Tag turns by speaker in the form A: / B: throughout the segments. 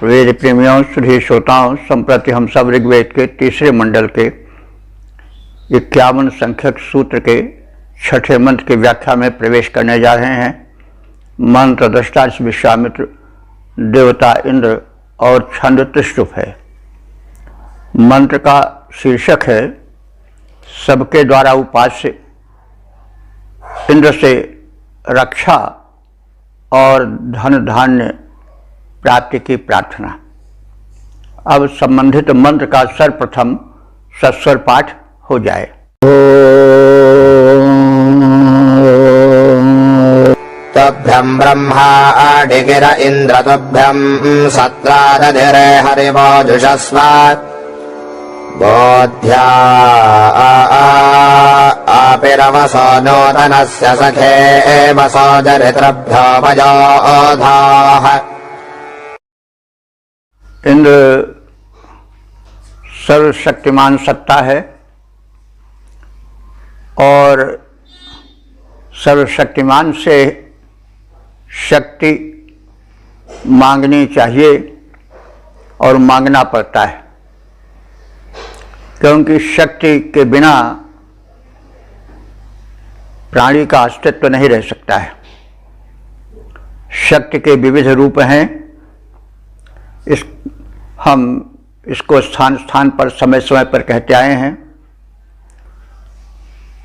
A: वेद प्रेमियों, सुधी श्रोताओं, संप्रति हम सब ऋग्वेद के तीसरे मंडल के 51 संख्यक सूत्र के छठे मंत्र की व्याख्या में प्रवेश करने जा रहे हैं। मंत्र दृष्टा विश्वामित्र, देवता इंद्र और छंद त्रिशुप है। मंत्र का शीर्षक है सबके द्वारा उपास्य इंद्र से रक्षा और धन धान्य प्राप्ति की प्रार्थना। अब संबंधित मंत्र का सर्वप्रथम सस्वर पाठ हो जाए।
B: तुभ्यं ब्रह्मा गिर इंद्र तुभ्यं सत्रादधिरे हरिवोजुषस्व बोध्या आपिरवसो नूतनस्य सखे वसो जरित्रभ्यो वयोधाः।
A: इंद्र सर्वशक्तिमान सत्ता है और सर्वशक्तिमान से शक्ति मांगनी चाहिए और मांगना पड़ता है, क्योंकि शक्ति के बिना प्राणी का अस्तित्व नहीं रह सकता है। शक्ति के विविध रूप हैं। हम इसको स्थान स्थान पर समय समय पर कहते आए हैं।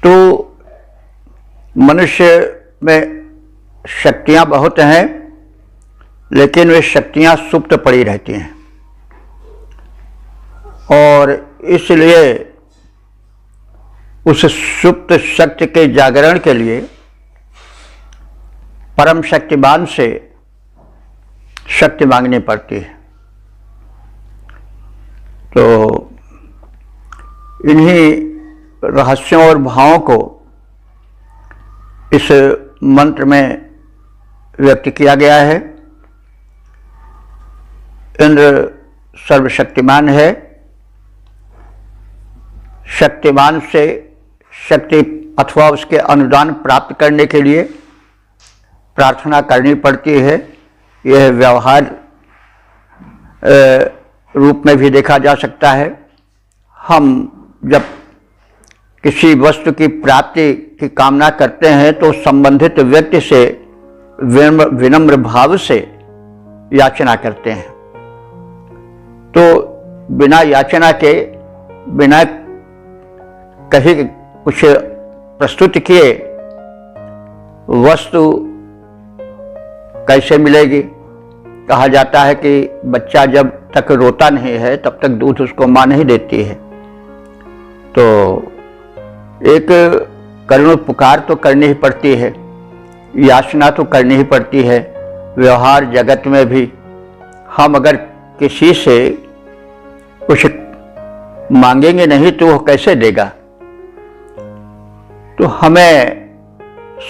A: तो मनुष्य में शक्तियां बहुत हैं, लेकिन वे शक्तियां सुप्त पड़ी रहती हैं और इसलिए उस सुप्त शक्ति के जागरण के लिए परम शक्तिमान से शक्ति मांगनी पड़ती है। तो इन्हीं रहस्यों और भावों को इस मंत्र में व्यक्त किया गया है। इंद्र सर्वशक्तिमान है। शक्तिमान से शक्ति अथवा उसके अनुदान प्राप्त करने के लिए प्रार्थना करनी पड़ती है। यह व्यवहार रूप में भी देखा जा सकता है। हम जब किसी वस्तु की प्राप्ति की कामना करते हैं तो संबंधित व्यक्ति से विनम्र भाव से याचना करते हैं। तो बिना याचना के, बिना कहीं कुछ प्रस्तुत किए वस्तु कैसे मिलेगी? कहा जाता है कि बच्चा जब तक रोता नहीं है तब तक दूध उसको मां नहीं देती है। तो एक करुण पुकार तो करनी ही पड़ती है, याचना तो करनी ही पड़ती है। व्यवहार जगत में भी हम अगर किसी से कुछ मांगेंगे नहीं तो वह कैसे देगा? तो हमें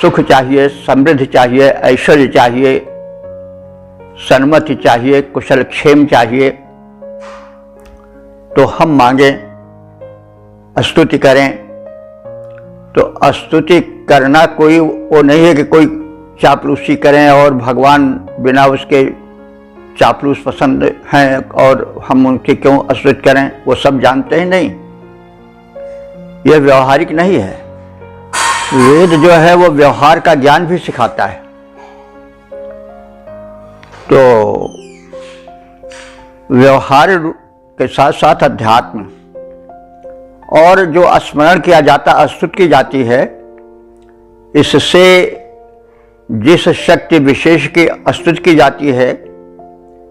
A: सुख चाहिए, समृद्धि चाहिए, ऐश्वर्य चाहिए, सन्मति चाहिए, कुशल क्षेम चाहिए। तो हम मांगें, स्तुति करें। तो स्तुति करना कोई वो नहीं है कि कोई चापलूसी करें और भगवान बिना उसके चापलूस पसंद हैं और हम उनकी क्यों स्तुति करें, वो सब जानते ही नहीं। यह व्यवहारिक नहीं है। वेद जो है वो व्यवहार का ज्ञान भी सिखाता है। तो व्यवहार के साथ साथ अध्यात्म और जो स्मरण किया जाता, स्तुति की जाती है, इससे जिस शक्ति विशेष की स्तुति की जाती है,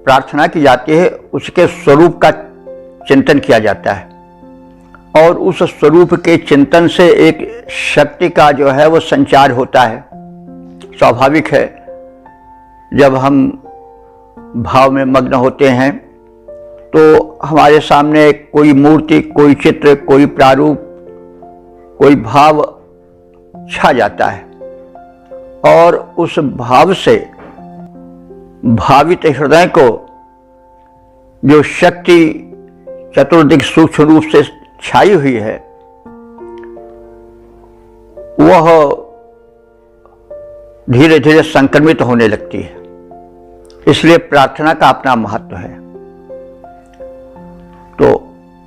A: प्रार्थना की जाती है, उसके स्वरूप का चिंतन किया जाता है और उस स्वरूप के चिंतन से एक शक्ति का जो है वो संचार होता है। स्वाभाविक है, जब हम भाव में मग्न होते हैं तो हमारे सामने कोई मूर्ति, कोई चित्र, कोई प्रारूप, कोई भाव छा जाता है और उस भाव से भावित हृदय को जो शक्ति चतुर्दिक सूक्ष्म रूप से छाई हुई है वह धीरे धीरे संक्रमित होने लगती है। इसलिए प्रार्थना का अपना महत्व है। तो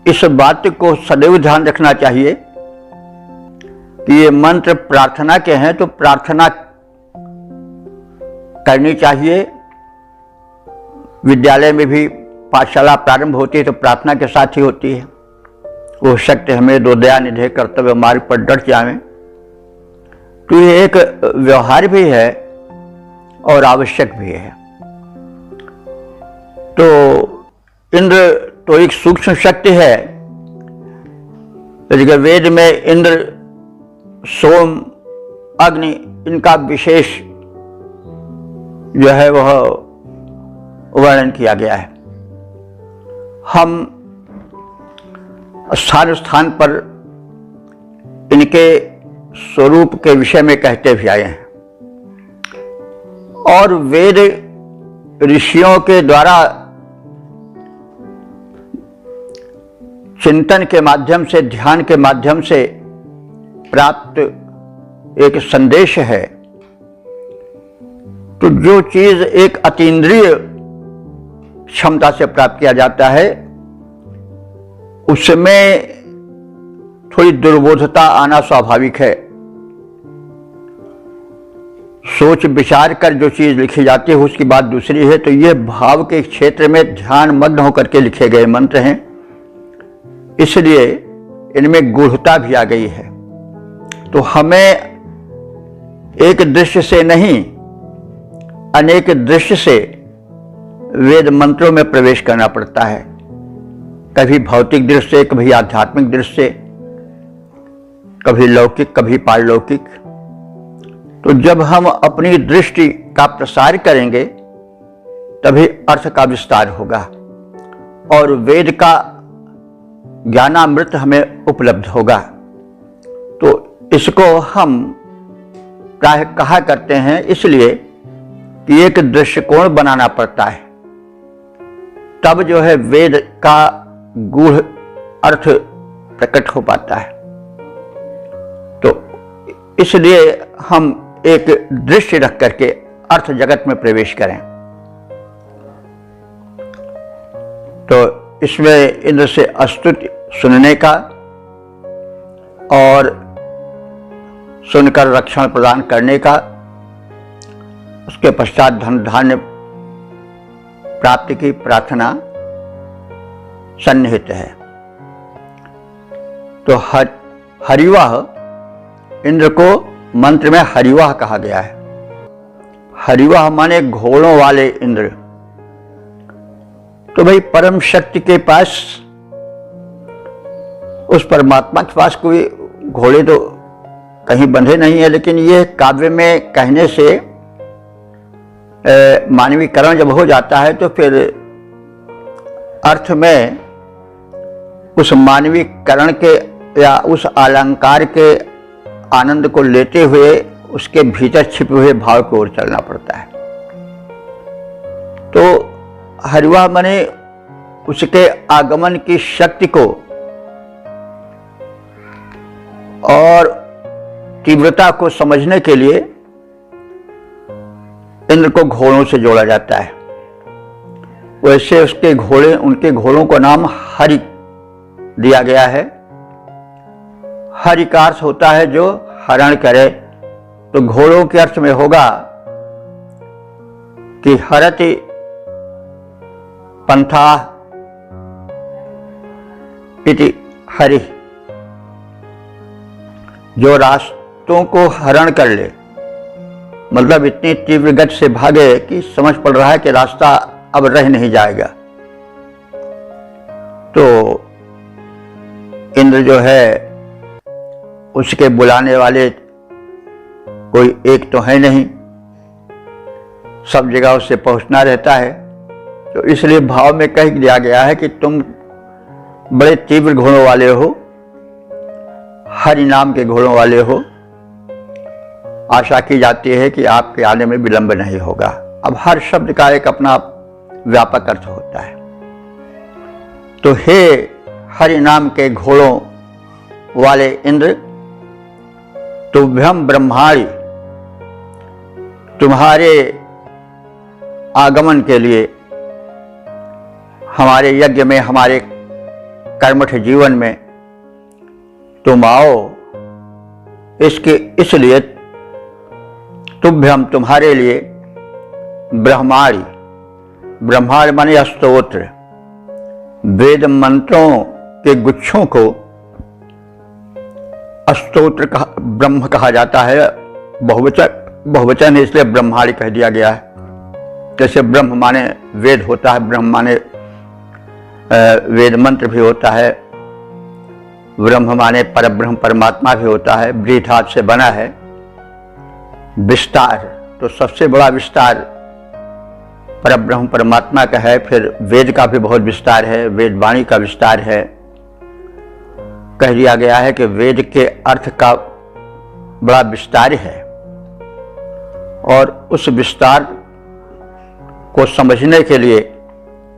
A: इस बात को सदैव ध्यान रखना चाहिए कि ये मंत्र प्रार्थना के हैं, तो प्रार्थना करनी चाहिए। विद्यालय में भी पाठशाला प्रारंभ होती है तो प्रार्थना के साथ ही होती है। वो शक्ति हमें दो दया निधे कर्तव्य मार्ग पर डट जावे। तो ये एक व्यवहार भी है और आवश्यक भी है। तो इंद्र तो एक सूक्ष्म शक्ति है। वेद में इंद्र, सोम, अग्नि, इनका विशेष जो है वह वर्णन किया गया है। हम स्थान स्थान पर इनके स्वरूप के विषय में कहते भी आए हैं और वेद ऋषियों के द्वारा चिंतन के माध्यम से, ध्यान के माध्यम से प्राप्त एक संदेश है। तो जो चीज एक अतीन्द्रिय क्षमता से प्राप्त किया जाता है उसमें थोड़ी दुर्बोधता आना स्वाभाविक है। सोच विचार कर जो चीज लिखी जाती है उसकी बात दूसरी है। तो ये भाव के क्षेत्र में ध्यान मग्न होकर के लिखे गए मंत्र हैं, इसलिए इनमें गूढ़ता भी आ गई है। तो हमें एक दृश्य से नहीं, अनेक दृश्य से वेद मंत्रों में प्रवेश करना पड़ता है। कभी भौतिक दृश्य से, कभी आध्यात्मिक दृश्य से, कभी लौकिक, कभी पारलौकिक। तो जब हम अपनी दृष्टि का प्रसार करेंगे तभी अर्थ का विस्तार होगा और वेद का ज्ञानामृत हमें उपलब्ध होगा। तो इसको हम प्राय कहा करते हैं इसलिए कि एक दृष्टिकोण बनाना पड़ता है, तब जो है वेद का गूढ़ अर्थ प्रकट हो पाता है। तो इसलिए हम एक दृश्य रख करके अर्थ जगत में प्रवेश करें। तो इसमें इंद्र से स्तुति सुनने का और सुनकर रक्षण प्रदान करने का, उसके पश्चात धन धान्य प्राप्ति की प्रार्थना सन्निहित है। तो हरिवाह, इंद्र को मंत्र में हरिवाह कहा गया है। हरिवाह माने घोड़ों वाले इंद्र। तो भाई परम शक्ति के पास, उस परमात्मा के पास कोई घोड़े तो कहीं बंधे नहीं है, लेकिन ये काव्य में कहने से मानवीकरण जब हो जाता है तो फिर अर्थ में उस मानवीकरण के या उस अलंकार के आनंद को लेते हुए उसके भीतर छिपे हुए भाव की ओर चलना पड़ता है। तो हरिवाह माने उसके आगमन की शक्ति को और तीव्रता को समझने के लिए इंद्र को घोड़ों से जोड़ा जाता है। वैसे उसके घोड़े, उनके घोड़ों को नाम हरि दिया गया है। हरि का अर्थ होता है जो हरण करे। तो घोड़ों के अर्थ में होगा कि हरति पंथा इति हरि, जो रास्तों को हरण कर ले, मतलब इतनी तीव्र गति से भागे कि समझ पड़ रहा है कि रास्ता अब रह नहीं जाएगा। तो इंद्र जो है उसके बुलाने वाले कोई एक तो है नहीं, सब जगह उससे पहुंचना रहता है। तो इसलिए भाव में कह दिया गया है कि तुम बड़े तीव्र घोड़ों वाले हो, हरि नाम के घोड़ों वाले हो। आशा की जाती है कि आपके आने में विलंब नहीं होगा। अब हर शब्द का एक अपना व्यापक अर्थ होता है। तो हे हरि नाम के घोड़ों वाले इंद्र, तुभ्यम ब्रह्माणि, तुम्हारे आगमन के लिए हमारे यज्ञ में, हमारे कर्मठ जीवन में तुम आओ, इसलिए तुभ्यम तुम्हारे लिए ब्रह्माणी, ब्रह्माणी माने स्तोत्र, वेद मंत्रों के गुच्छों को स्तोत्र ब्रह्म कहा जाता है। बहुवचन है इसलिए ब्रह्माणी कह दिया गया है। जैसे ब्रह्म माने वेद होता है, ब्रह्म माने वेद मंत्र भी होता है, ब्रह्म माने परब्रह्म परमात्मा भी होता है। बृहदात से बना है विस्तार, तो सबसे बड़ा विस्तार परब्रह्म परमात्मा का है। फिर वेद का भी बहुत विस्तार है, वेद वाणी का विस्तार है। कह दिया गया है कि वेद के अर्थ का बड़ा विस्तार है और उस विस्तार को समझने के लिए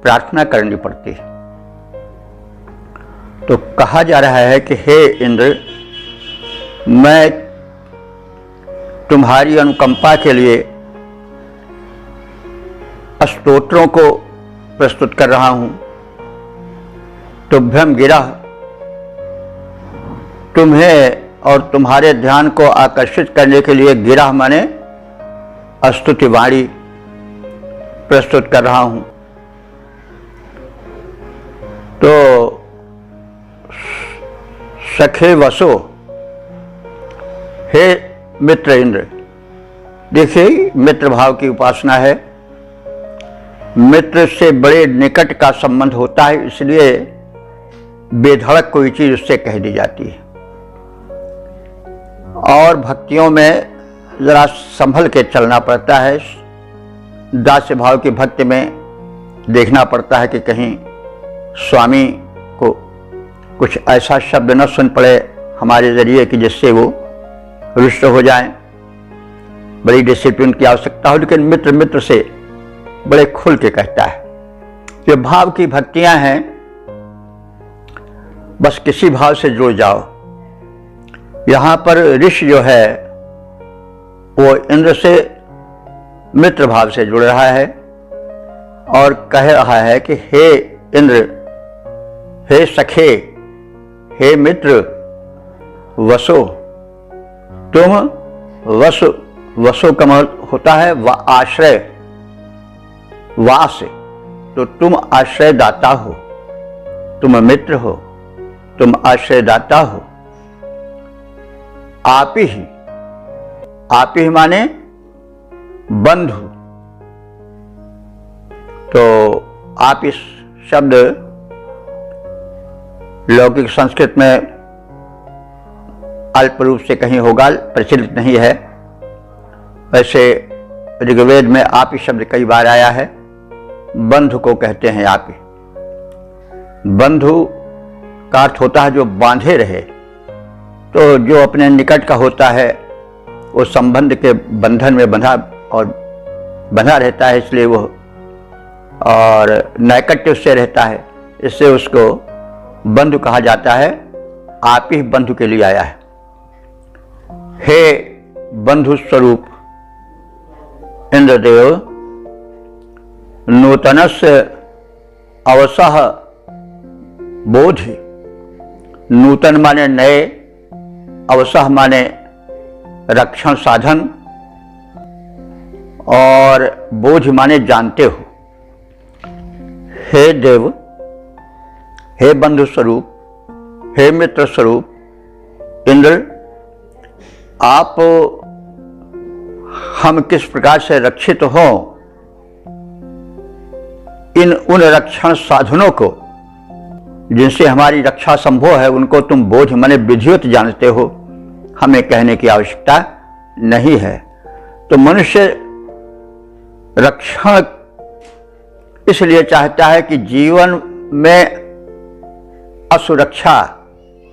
A: प्रार्थना करनी पड़ती है। तो कहा जा रहा है कि हे इंद्र, मैं तुम्हारी अनुकंपा के लिए स्तोत्रों को प्रस्तुत कर रहा हूं। तुभ्यम गिरा, तुम्हें और तुम्हारे ध्यान को आकर्षित करने के लिए गिरा माने स्तुति वाणी प्रस्तुत कर रहा हूं। तो सखे वसो, हे मित्र इंद्र, देखिए मित्र भाव की उपासना है। मित्र से बड़े निकट का संबंध होता है, इसलिए बेधड़क कोई चीज उससे कह दी जाती है। और भक्तियों में जरा संभल के चलना पड़ता है। दास्य भाव की भक्ति में देखना पड़ता है कि कहीं स्वामी को कुछ ऐसा शब्द न सुन पड़े हमारे जरिए कि जिससे वो रुष्ट हो जाए। बड़ी डिसिप्लिन की आवश्यकता हो, लेकिन मित्र मित्र से बड़े खुल के कहता है। ये भाव की भक्तियां हैं, बस किसी भाव से जुड़ जाओ। यहां पर ऋषि जो है वो इंद्र से मित्र भाव से जुड़ रहा है और कह रहा है कि हे इंद्र, हे सखे, हे मित्र, वसो, तुम वसु, वसो का मतलब होता है आश्रय, वास, तो तुम आश्रय दाता हो, तुम मित्र हो, तुम आश्रय दाता हो। आप ही माने बंधु। तो आप इस शब्द लौकिक संस्कृत में अल्प रूप से कहीं होगा, प्रचलित नहीं है। वैसे ऋग्वेद में आप ही शब्द कई बार आया है। बंधु को कहते हैं आप ही। बंधु का अर्थ होता है जो बांधे रहे। तो जो अपने निकट का होता है वो संबंध के बंधन में बंधा रहता है, इसलिए वो और नैकट्य उससे रहता है, इससे उसको बंधु कहा जाता है। आप ही बंधु के लिए आया है। हे बंधु स्वरूप इंद्रदेव, नूतनस्य अवसह बोधि, नूतन माने नए, अवसह माने रक्षण साधन और बोझ माने जानते हो। हे देव, हे बंधु स्वरूप, हे मित्र स्वरूप इंद्र, आप हम किस प्रकार से रक्षित हों, उन रक्षण साधनों को जिनसे हमारी रक्षा संभव है उनको तुम बोझ माने विधिवत जानते हो, हमें कहने की आवश्यकता नहीं है। तो मनुष्य रक्षण इसलिए चाहता है कि जीवन में असुरक्षा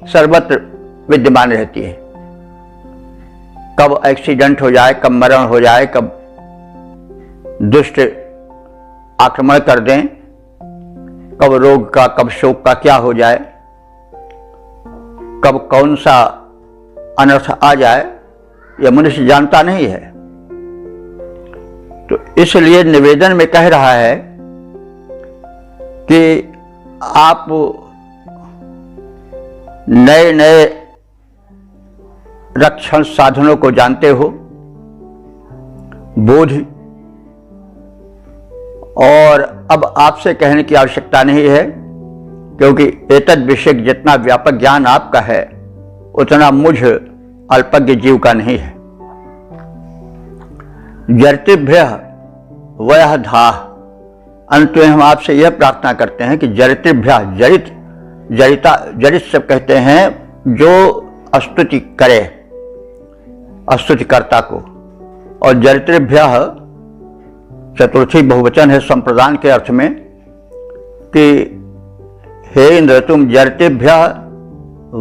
A: सर्वत्र विद्यमान रहती है। कब एक्सीडेंट हो जाए, कब मरण हो जाए, कब दुष्ट आक्रमण कर दें, कब रोग का, कब शोक का क्या हो जाए, कब कौन सा अनर्थ आ जाए, यह मनुष्य जानता नहीं है। तो इसलिए निवेदन में कह रहा है कि आप नए नए रक्षण साधनों को जानते हो, बोध, और अब आपसे कहने की आवश्यकता नहीं है, क्योंकि एतद विषय जितना व्यापक ज्ञान आपका है उतना मुझ अल्पज्ञ जीव का नहीं है। जरतिभ्य वयः धाः, अंत में हम आपसे यह प्रार्थना करते हैं कि जरतिभ्य, जरित सब कहते हैं जो स्तुति करे, स्तुतिकर्ता को, और जरितृभ्य चतुर्थी बहुवचन है संप्रदान के अर्थ में कि हे इंद्र तुम जरितृभ्य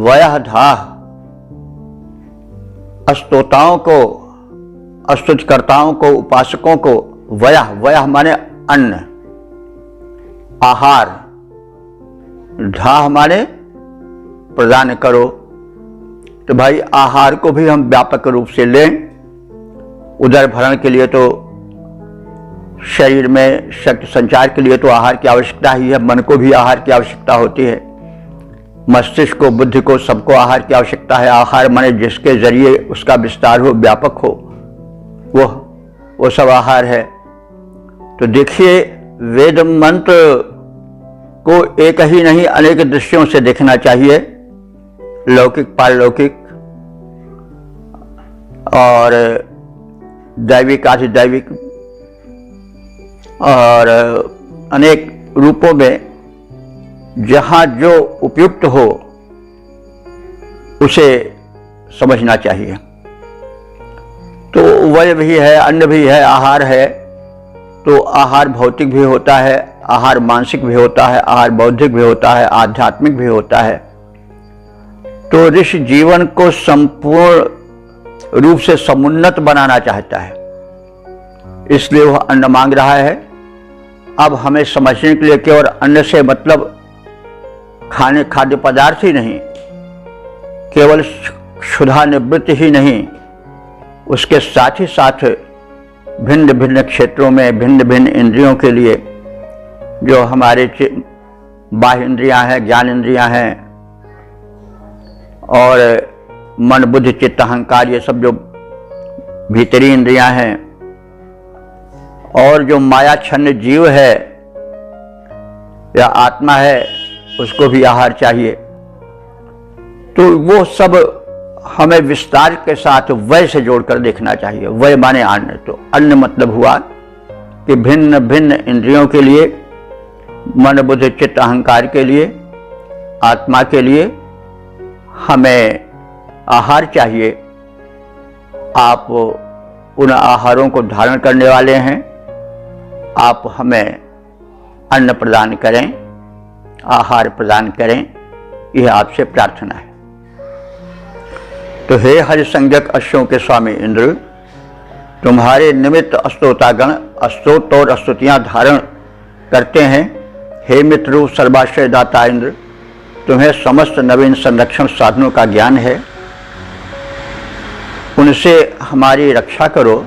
A: वयः धाः, स्तोताओं को, स्तुतिकर्ताओं को, उपासकों को, वयः माने अन्न, आहार, धाः माने प्रदान करो। तो भाई आहार को भी हम व्यापक रूप से लें। उदर भरण के लिए तो, शरीर में शक्ति संचार के लिए तो आहार की आवश्यकता ही है, मन को भी आहार की आवश्यकता होती है, मस्तिष्क को, बुद्धि को, सबको आहार की आवश्यकता है। आहार माने जिसके जरिए उसका विस्तार हो, व्यापक हो, वो सब आहार है। तो देखिए, वेद मंत्र को एक ही नहीं अनेक दृष्टियों से देखना चाहिए, लौकिक, पारलौकिक और दैविक, आधिदैविक, और अनेक रूपों में जहां जो उपयुक्त हो उसे समझना चाहिए। तो वय भी है, अन्न भी है, आहार है। तो आहार भौतिक भी होता है, आहार मानसिक भी होता है, आहार बौद्धिक भी होता है, आध्यात्मिक भी होता है। तो ऋषि जीवन को संपूर्ण रूप से समुन्नत बनाना चाहता है, इसलिए वह अन्न मांग रहा है। अब हमें समझने के लिए केवल अन्न से मतलब खाद्य पदार्थ ही नहीं, केवल क्षुधा निवृत्ति ही नहीं, उसके साथ ही साथ भिन्न भिन्न क्षेत्रों में भिन्न भिन्न इंद्रियों के लिए, जो हमारे बाह्य इंद्रियां हैं, ज्ञान इंद्रियां हैं, और मन, बुद्धि, चित्त, अहंकार, ये सब जो भीतरी इंद्रियां हैं, और जो मायाच्छन्न जीव है या आत्मा है, उसको भी आहार चाहिए। तो वो सब हमें विस्तार के साथ वय से जोड़कर देखना चाहिए। वय माने अन्न, तो अन्न मतलब हुआ कि भिन्न भिन्न इंद्रियों के लिए, मन, बुद्धि, चित्त, अहंकार के लिए, आत्मा के लिए हमें आहार चाहिए। आप उन आहारों को धारण करने वाले हैं, आप हमें अन्न प्रदान करें, आहार प्रदान करें, यह आपसे प्रार्थना है। तो हे हरि संज्ञक अश्वों के स्वामी इंद्र, तुम्हारे निमित्त स्तोतागण स्तोत्र और स्तुतियां धारण करते हैं। हे मित्र सर्वाश्रय दाता इंद्र, तुम्हें समस्त नवीन संरक्षण साधनों का ज्ञान है, उनसे हमारी रक्षा करो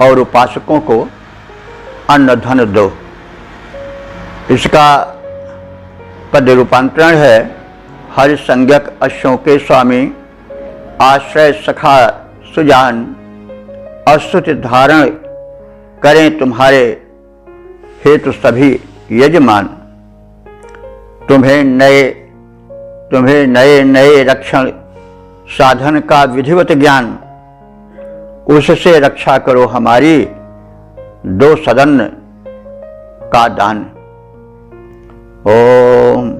A: और उपासकों को अन्न धन दो। इसका पद रूपांतरण है, हरि संज्ञक अश्वों के स्वामी आश्रय सखा सुजान, अस्तुति धारण करें तुम्हारे हेतु सभी यजमान। तुम्हें नए नए रक्षण साधन का विधिवत ज्ञान, उससे रक्षा करो हमारी दो सदन का दान। ओम।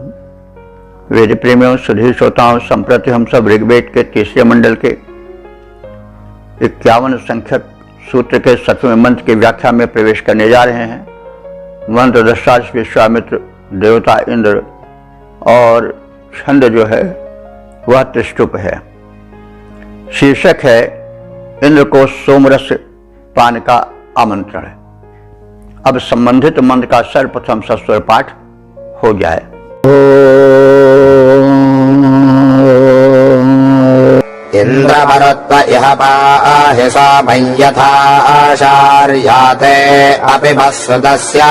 A: वेद प्रेमियों, सुधीर श्रोताओं, संप्रति हम सब ऋग्वेद के तीसरे मंडल के 51 संख्यक सूत्र के 7वें मंत्र की व्याख्या में प्रवेश करने जा रहे हैं। मंत्र दृष्टा विश्वामित्र, देवता इंद्र, और छंद जो है वह त्रिष्टुप है। शीर्षक है इंद्र को सोमरस पान का आमंत्रण। अब संबंधित मंत्र का सर्वप्रथम सस्वर पाठ हो जाए।
B: इंद्रमरुत्व इह पाहि सोमं यथा आचार्याते अपि वस्वदस्य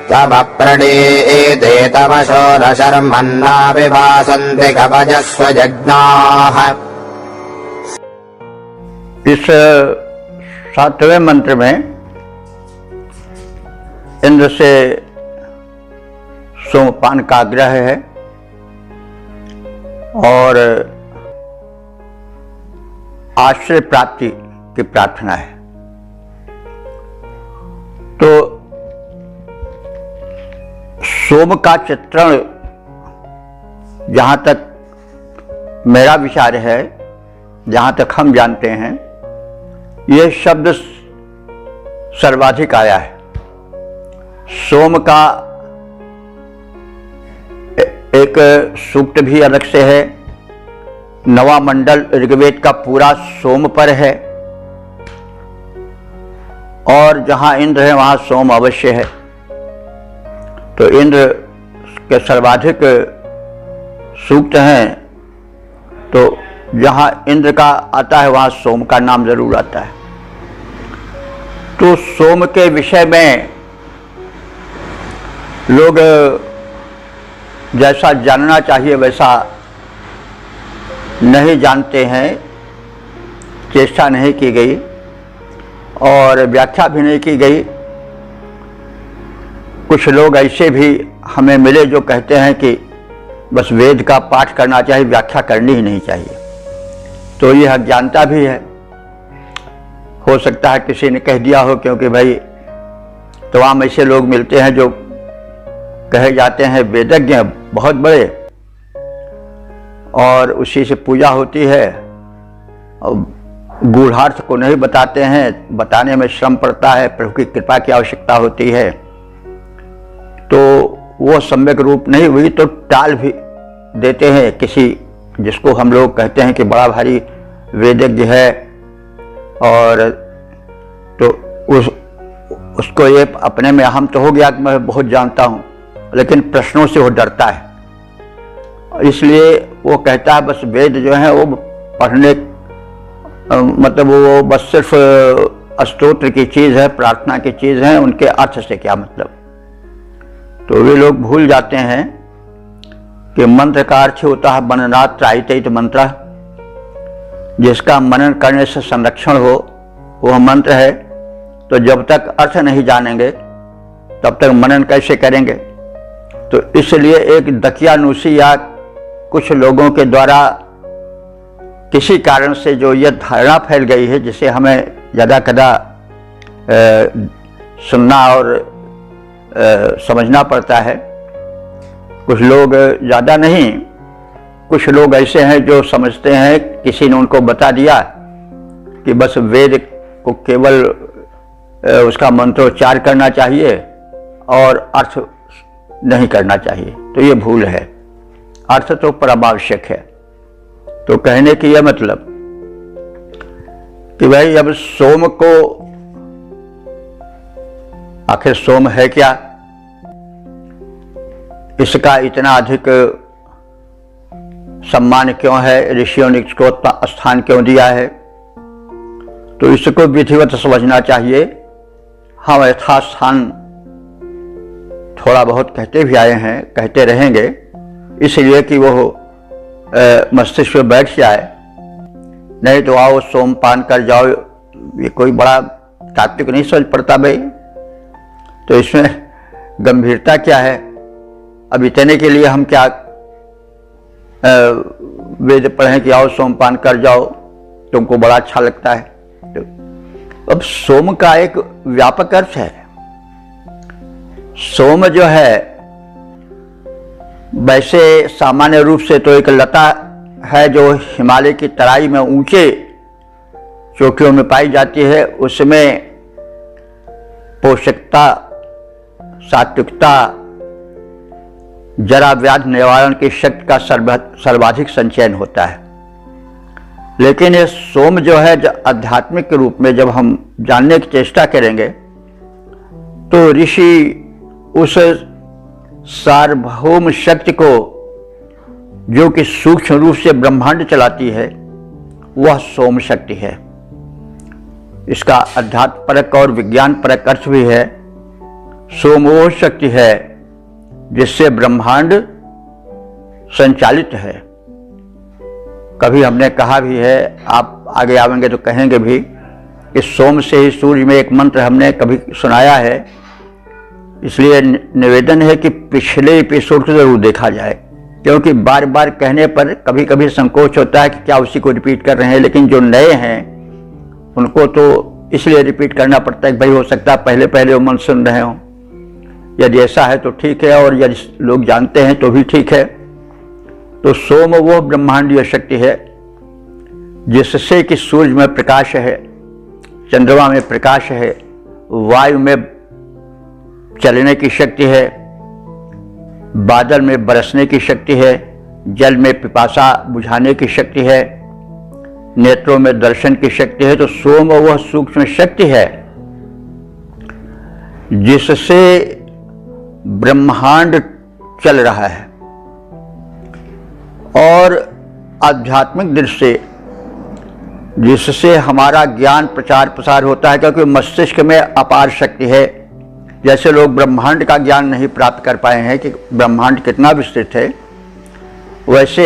B: तव प्रणीते तमसो न शर्मन्ना विभासन्ति कवचस्व जज्ञाः।
A: इस 7वें मंत्र में इंद्र से सोमपान का आग्रह है और आश्रय प्राप्ति की प्रार्थना है। तो सोम का चित्रण, जहां तक मेरा विचार है, जहां तक हम जानते हैं, यह शब्द सर्वाधिक आया है। सोम का एक सूक्त भी अलग से है। नवा मंडल ऋग्वेद का पूरा सोम पर है और जहां इंद्र है वहां सोम अवश्य है। तो इंद्र के सर्वाधिक सूक्त हैं, तो जहां इंद्र का आता है वहां सोम का नाम जरूर आता है। तो सोम के विषय में लोग जैसा जानना चाहिए वैसा नहीं जानते हैं, चेष्टा नहीं की गई और व्याख्या भी नहीं की गई। कुछ लोग ऐसे भी हमें मिले जो कहते हैं कि बस वेद का पाठ करना चाहिए, व्याख्या करनी ही नहीं चाहिए। तो यह अज्ञानता भी है। हो सकता है किसी ने कह दिया हो, क्योंकि भाई तमाम ऐसे लोग मिलते हैं जो कहे जाते हैं वेदज्ञ बहुत बड़े, और उसी से पूजा होती है और गूढ़ार्थ को नहीं बताते हैं, बताने में श्रम पड़ता है, प्रभु की कृपा की आवश्यकता होती है। तो वो सम्यक रूप नहीं हुई तो टाल भी देते हैं किसी जिसको हम लोग कहते हैं कि बड़ा भारी वेदज्ञ है, और तो उसको ये अपने में अहम तो हो गया कि मैं बहुत जानता हूँ, लेकिन प्रश्नों से वो डरता है। इसलिए वो कहता है बस वेद जो है वो पढ़ने, मतलब वो बस सिर्फ स्तोत्र की चीज़ है, प्रार्थना की चीज़ है, उनके अर्थ से क्या मतलब। तो वे लोग भूल जाते हैं कि मंत्र का अर्थ होता है मननात् त्रायित मंत्र, जिसका मनन करने से संरक्षण हो वह मंत्र है। तो जब तक अर्थ नहीं जानेंगे तब तक मनन कैसे करेंगे। तो इसलिए एक दकियानुसी या कुछ लोगों के द्वारा किसी कारण से जो यह धारणा फैल गई है, जिसे हमें ज़्यादा कदा सुनना और समझना पड़ता है। कुछ लोग, ज़्यादा नहीं, कुछ लोग ऐसे हैं जो समझते हैं किसी ने उनको बता दिया कि बस वेद को केवल उसका मंत्रोच्चार करना चाहिए और अर्थ नहीं करना चाहिए। तो ये भूल है, अर्थ तो परमावश्यक है। तो कहने की यह मतलब कि भाई अब सोम को, आखिर सोम है क्या, इसका इतना अधिक सम्मान क्यों है, ऋषियों ने इसको स्थान क्यों दिया है, तो इसको विधिवत समझना चाहिए। हम यथास्थान थोड़ा बहुत कहते भी आए हैं, कहते रहेंगे, इसलिए कि वो मस्तिष्क में बैठ जाए। नहीं तो आओ सोमपान कर जाओ, ये कोई बड़ा तात्विक नहीं समझ पड़ता भाई। तो इसमें गंभीरता क्या है। अब इतने के लिए हम क्या वेद पढ़ें कि आओ सोमपान कर जाओ, तुमको बड़ा अच्छा लगता है। तो अब सोम का एक व्यापक अर्थ है। सोम जो है वैसे सामान्य रूप से तो एक लता है जो हिमालय की तराई में ऊंचे चोटियों में पाई जाती है। उसमें पोषकता, सात्विकता, जरा व्याधि निवारण की शक्ति का सर्वाधिक संचयन होता है। लेकिन ये सोम जो है आध्यात्मिक रूप में जब हम जानने की चेष्टा करेंगे तो ऋषि उस सार्वभौम शक्ति को जो कि सूक्ष्म रूप से ब्रह्मांड चलाती है वह सोम शक्ति है। इसका अध्यात्म परक और विज्ञान परक अर्थ भी है। सोम वो शक्ति है जिससे ब्रह्मांड संचालित है। कभी हमने कहा भी है, आप आगे आवेंगे तो कहेंगे भी, कि सोम से ही सूर्य में एक मंत्र हमने कभी सुनाया है। इसलिए निवेदन है कि पिछले एपिसोड को जरूर देखा जाए, क्योंकि बार बार कहने पर कभी कभी संकोच होता है कि क्या उसी को रिपीट कर रहे हैं। लेकिन जो नए हैं उनको तो इसलिए रिपीट करना पड़ता है कि भाई हो सकता है पहले पहले वो मंत्र सुन रहे हों। यदि ऐसा है तो ठीक है, और यदि लोग जानते हैं तो भी ठीक है। तो सोम वो ब्रह्मांडीय शक्ति है जिससे कि सूर्य में प्रकाश है, चंद्रमा में प्रकाश है, वायु में चलने की शक्ति है, बादल में बरसने की शक्ति है, जल में पिपासा बुझाने की शक्ति है, नेत्रों में दर्शन की शक्ति है। तो सोम वह सूक्ष्म शक्ति है जिससे ब्रह्मांड चल रहा है। और आध्यात्मिक दृष्टि से जिससे हमारा ज्ञान प्रचार प्रसार होता है, क्योंकि मस्तिष्क में अपार शक्ति है। जैसे लोग ब्रह्मांड का ज्ञान नहीं प्राप्त कर पाए हैं कि ब्रह्मांड कितना विस्तृत है, वैसे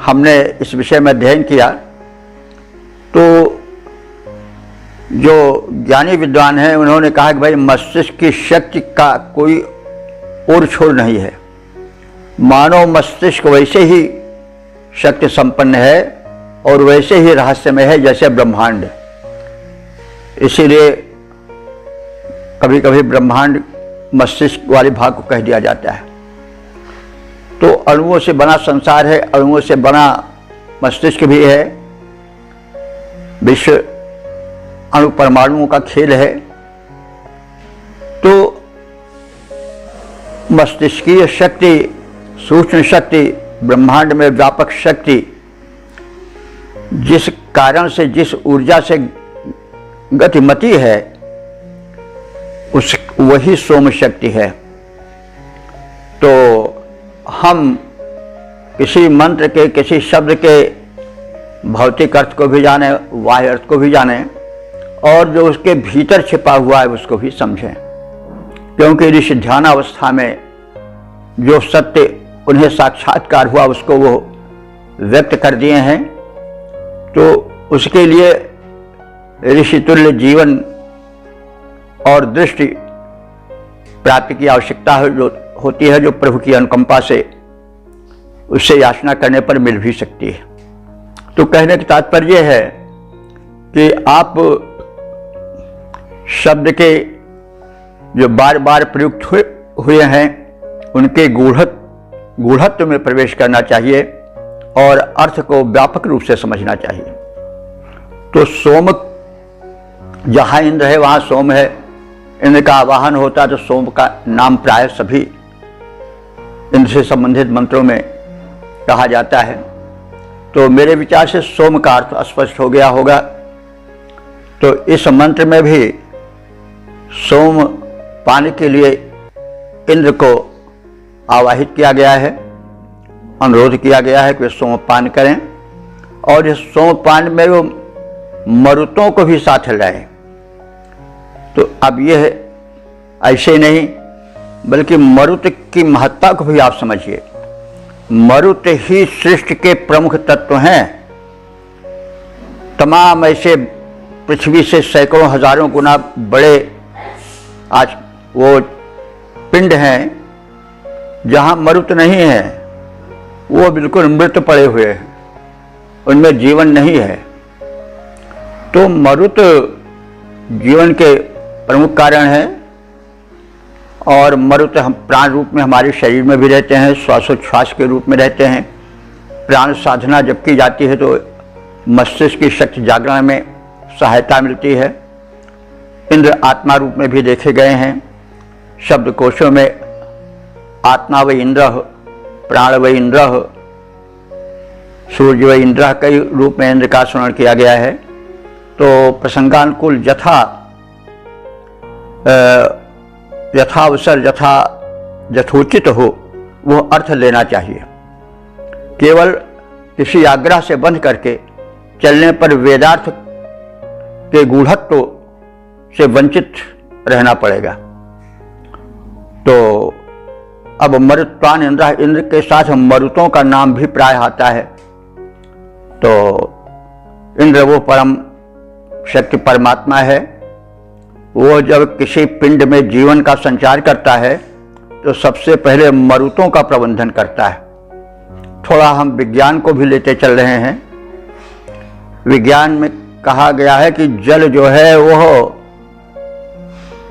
A: हमने इस विषय में अध्ययन किया तो जो ज्ञानी विद्वान हैं उन्होंने कहा कि भाई मस्तिष्क की शक्ति का कोई ओर छोर नहीं है। मानव मस्तिष्क वैसे ही शक्ति संपन्न है और वैसे ही रहस्यमय है जैसे ब्रह्मांड। इसीलिए कभी कभी ब्रह्मांड मस्तिष्क वाले भाग को कह दिया जाता है। तो अणुओं से बना संसार है, अणुओं से बना मस्तिष्क भी है। विश्व अणु परमाणुओं का खेल है। तो मस्तिष्कीय शक्ति, सूक्ष्म शक्ति, ब्रह्मांड में व्यापक शक्ति, जिस कारण से, जिस ऊर्जा से गतिमती है, उस वही सोम शक्ति है। तो हम किसी मंत्र के, किसी शब्द के भौतिक अर्थ को भी जाने, बाह्य अर्थ को भी जाने, और जो उसके भीतर छिपा हुआ है उसको भी समझें। क्योंकि इस ध्यान अवस्था में जो सत्य उन्हें साक्षात्कार हुआ उसको वो व्यक्त कर दिए हैं। तो उसके लिए ऋषि तुल्य जीवन और दृष्टि प्राप्ति की आवश्यकता होती है, जो प्रभु की अनुकंपा से उससे याचना करने पर मिल भी सकती है। तो कहने का तात्पर्य है कि आप शब्द के जो बार बार प्रयुक्त हुए हैं उनके गूढ़त्व में प्रवेश करना चाहिए और अर्थ को व्यापक रूप से समझना चाहिए। तो सोम, जहाँ इंद्र है वहाँ सोम है। इंद्र का आवाहन होता है तो सोम का नाम प्राय सभी इंद्र से संबंधित मंत्रों में कहा जाता है। तो मेरे विचार से सोम का अर्थ स्पष्ट हो गया होगा। तो इस मंत्र में भी सोम पाने के लिए इंद्र को आवाहित किया गया है, अनुरोध किया गया है कि वे सोमपान करें। और इस सोमपान में वो मरुतों को भी साथ लाएं। तो अब यह ऐसे नहीं, बल्कि मरुत की महत्ता को भी आप समझिए। मरुत ही सृष्टि के प्रमुख तत्व हैं। तमाम ऐसे पृथ्वी से सैकड़ों हजारों गुना बड़े आज वो पिंड हैं जहाँ मरुत नहीं है, वो बिल्कुल मृत पड़े हुए हैं, उनमें जीवन नहीं है। तो मरुत जीवन के प्रमुख कारण है। और मरुत हम प्राण रूप में हमारे शरीर में भी रहते हैं, श्वासोच्छ्वास के रूप में रहते हैं। प्राण साधना जब की जाती है तो मस्तिष्क की शक्ति जागरण में सहायता मिलती है। इंद्र आत्मा रूप में भी देखे गए हैं। शब्दकोशों में आत्मा व इंद्र, प्राण व इंद्र, सूर्य व इंद्र कई रूप में इंद्र का स्मरण किया गया है। तो प्रसंगानुकूल यथावसर यथोचित हो वो अर्थ लेना चाहिए। केवल किसी आग्रह से बंध करके चलने पर वेदार्थ के गूढ़त्व से वंचित रहना पड़ेगा। तो अब मरुत्वान इंद्र, इंद्र के साथ मरुतों का नाम भी प्राय आता है। तो इंद्र वो परम शक्ति परमात्मा है। वो जब किसी पिंड में जीवन का संचार करता है तो सबसे पहले मरुतों का प्रबंधन करता है। थोड़ा हम विज्ञान को भी लेते चल रहे हैं। विज्ञान में कहा गया है कि जल जो है वह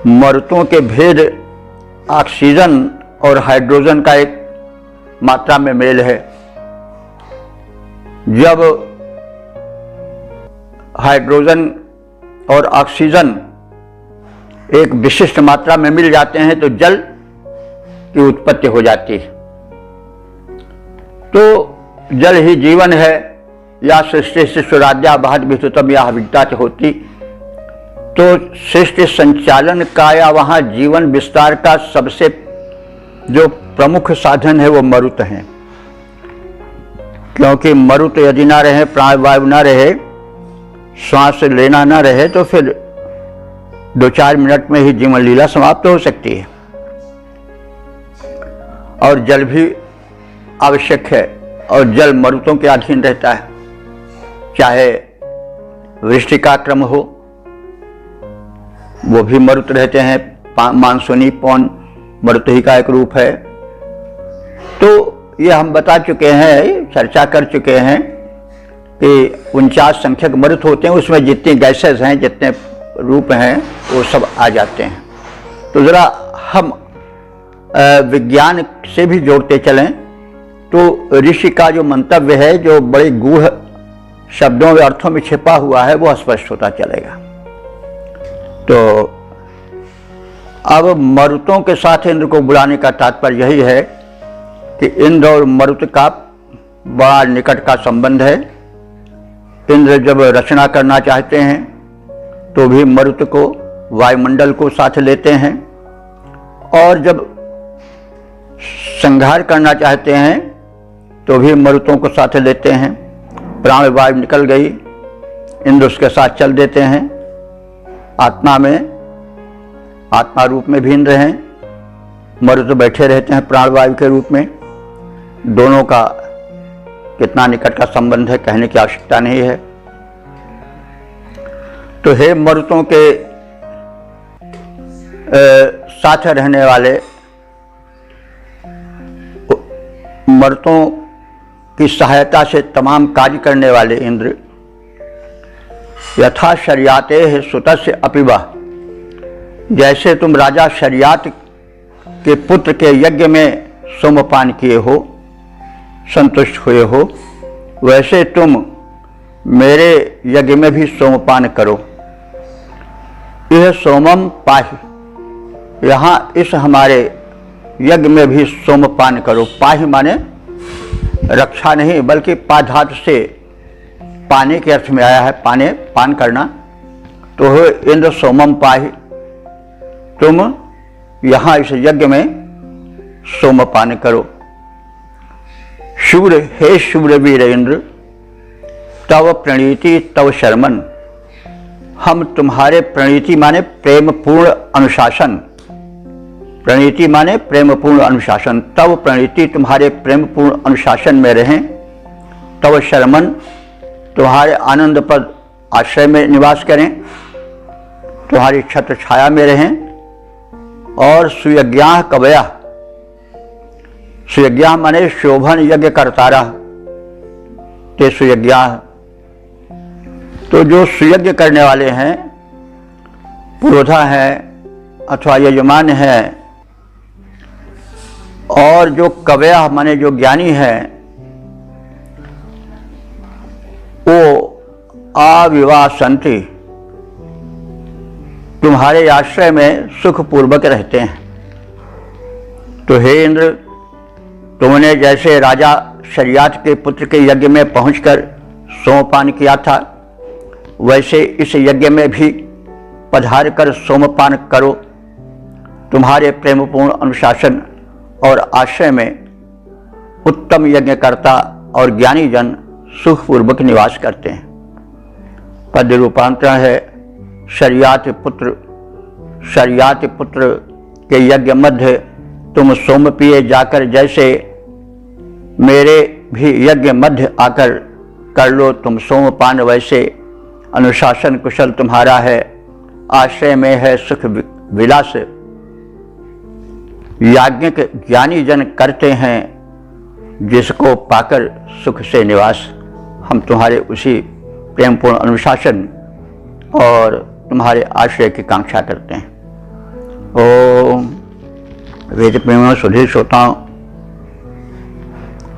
A: मरुतों के भेद ऑक्सीजन और हाइड्रोजन का एक मात्रा में मेल है। जब हाइड्रोजन और ऑक्सीजन एक विशिष्ट मात्रा में मिल जाते हैं तो जल की उत्पत्ति हो जाती है। तो जल ही जीवन है। या सृष्टि शिष्यराज्ञा बहत विस्तृतम या विद्या होती। तो सृष्टि संचालन का या वहां जीवन विस्तार का सबसे जो प्रमुख साधन है वो मरुत हैं। क्योंकि मरुत यदि ना रहे, प्राणवायु ना रहे, श्वास लेना ना रहे तो फिर 2-4 मिनट में ही जीवन लीला समाप्त हो सकती है। और जल भी आवश्यक है और जल मरुतों के अधीन रहता है। चाहे वृष्टि का क्रम हो वो भी मरुत रहते हैं। मानसूनी पौन मरुत ही का एक रूप है। तो ये हम बता चुके हैं, चर्चा कर चुके हैं कि 49 संख्यक मरुत होते हैं। उसमें जितनी गैसेस हैं, जितने रूप हैं, वो सब आ जाते हैं। तो ज़रा हम विज्ञान से भी जोड़ते चलें तो ऋषि का जो मंतव्य है, जो बड़े गूढ़ शब्दों व अर्थों में छिपा हुआ है, वो स्पष्ट होता चलेगा। तो अब मरुतों के साथ इंद्र को बुलाने का तात्पर्य यही है कि इंद्र और मरुत का बड़ा निकट का संबंध है। इंद्र जब रचना करना चाहते हैं तो भी मरुत को, वायुमंडल को साथ लेते हैं। और जब संहार करना चाहते हैं तो भी मरुतों को साथ लेते हैं। प्राण वायु निकल गई, इंद्र उसके साथ चल देते हैं। आत्मा में, आत्मा रूप में भी इंद्र हैं, मरुत बैठे रहते हैं प्राणवायु के रूप में। दोनों का कितना निकट का संबंध है कहने की आवश्यकता नहीं है। तो हे मरुतों के साथ रहने वाले, मरुतों की सहायता से तमाम कार्य करने वाले इंद्र, यथा शर्याते है सुतस्य अपिवा, जैसे तुम राजा शर्यात के पुत्र के यज्ञ में सोमपान किए हो, संतुष्ट हुए हो, वैसे तुम मेरे यज्ञ में भी सोमपान करो। यह सोमम पाहि, यहाँ इस हमारे यज्ञ में भी सोमपान करो। पाहि माने रक्षा नहीं, बल्कि पाधातु से पाने के अर्थ में आया है, पाने, पान करना। तो हो इंद्र सोमम पाहि, तुम यहाँ इस यज्ञ में सोमपान करो। शूर, हे शूरवीर इंद्र, तव प्रणीति तव शर्मन, हम तुम्हारे प्रणीति माने प्रेम पूर्ण अनुशासन, प्रणीति माने प्रेम पूर्ण अनुशासन, तव प्रणीति तुम्हारे प्रेम पूर्ण अनुशासन में रहें। तव शर्मन, तुम्हारे आनंद पद आश्रय में निवास करें, तुम्हारी छत्र छाया में रहें। और सुयज्ञा कवया, सुयज्ञा माने शोभन यज्ञ करतारा ते सुयज्ञा। तो जो सुयज्ञ करने वाले हैं, पुरोधा हैं अथवा यजमान हैं, और जो कवया माने जो ज्ञानी हैं, वो आविवासंति, तुम्हारे आश्रय में सुखपूर्वक रहते हैं। तो हे इंद्र, तुमने जैसे राजा शर्यात के पुत्र के यज्ञ में पहुंचकर सोमपान किया था, वैसे इस यज्ञ में भी पधार कर सोमपान करो। तुम्हारे प्रेमपूर्ण अनुशासन और आश्रय में उत्तम यज्ञकर्ता और ज्ञानी जन सुखपूर्वक निवास करते हैं। पद रूपांतरण है शर्यात पुत्र शर्याति पुत्र के यज्ञ मध्य तुम सोम पिए जाकर, जैसे मेरे भी यज्ञ मध्य आकर कर लो तुम सोमपान, वैसे अनुशासन कुशल तुम्हारा है, आश्रय में है सुख विलास। याज्ञिक ज्ञानी जन करते हैं, जिसको पाकर सुख से निवास। हम तुम्हारे उसी प्रेमपूर्ण अनुशासन और तुम्हारे आश्रय की कांक्षा करते हैं। ओम वेद प्रेमियों, सुधीर श्रोताओं,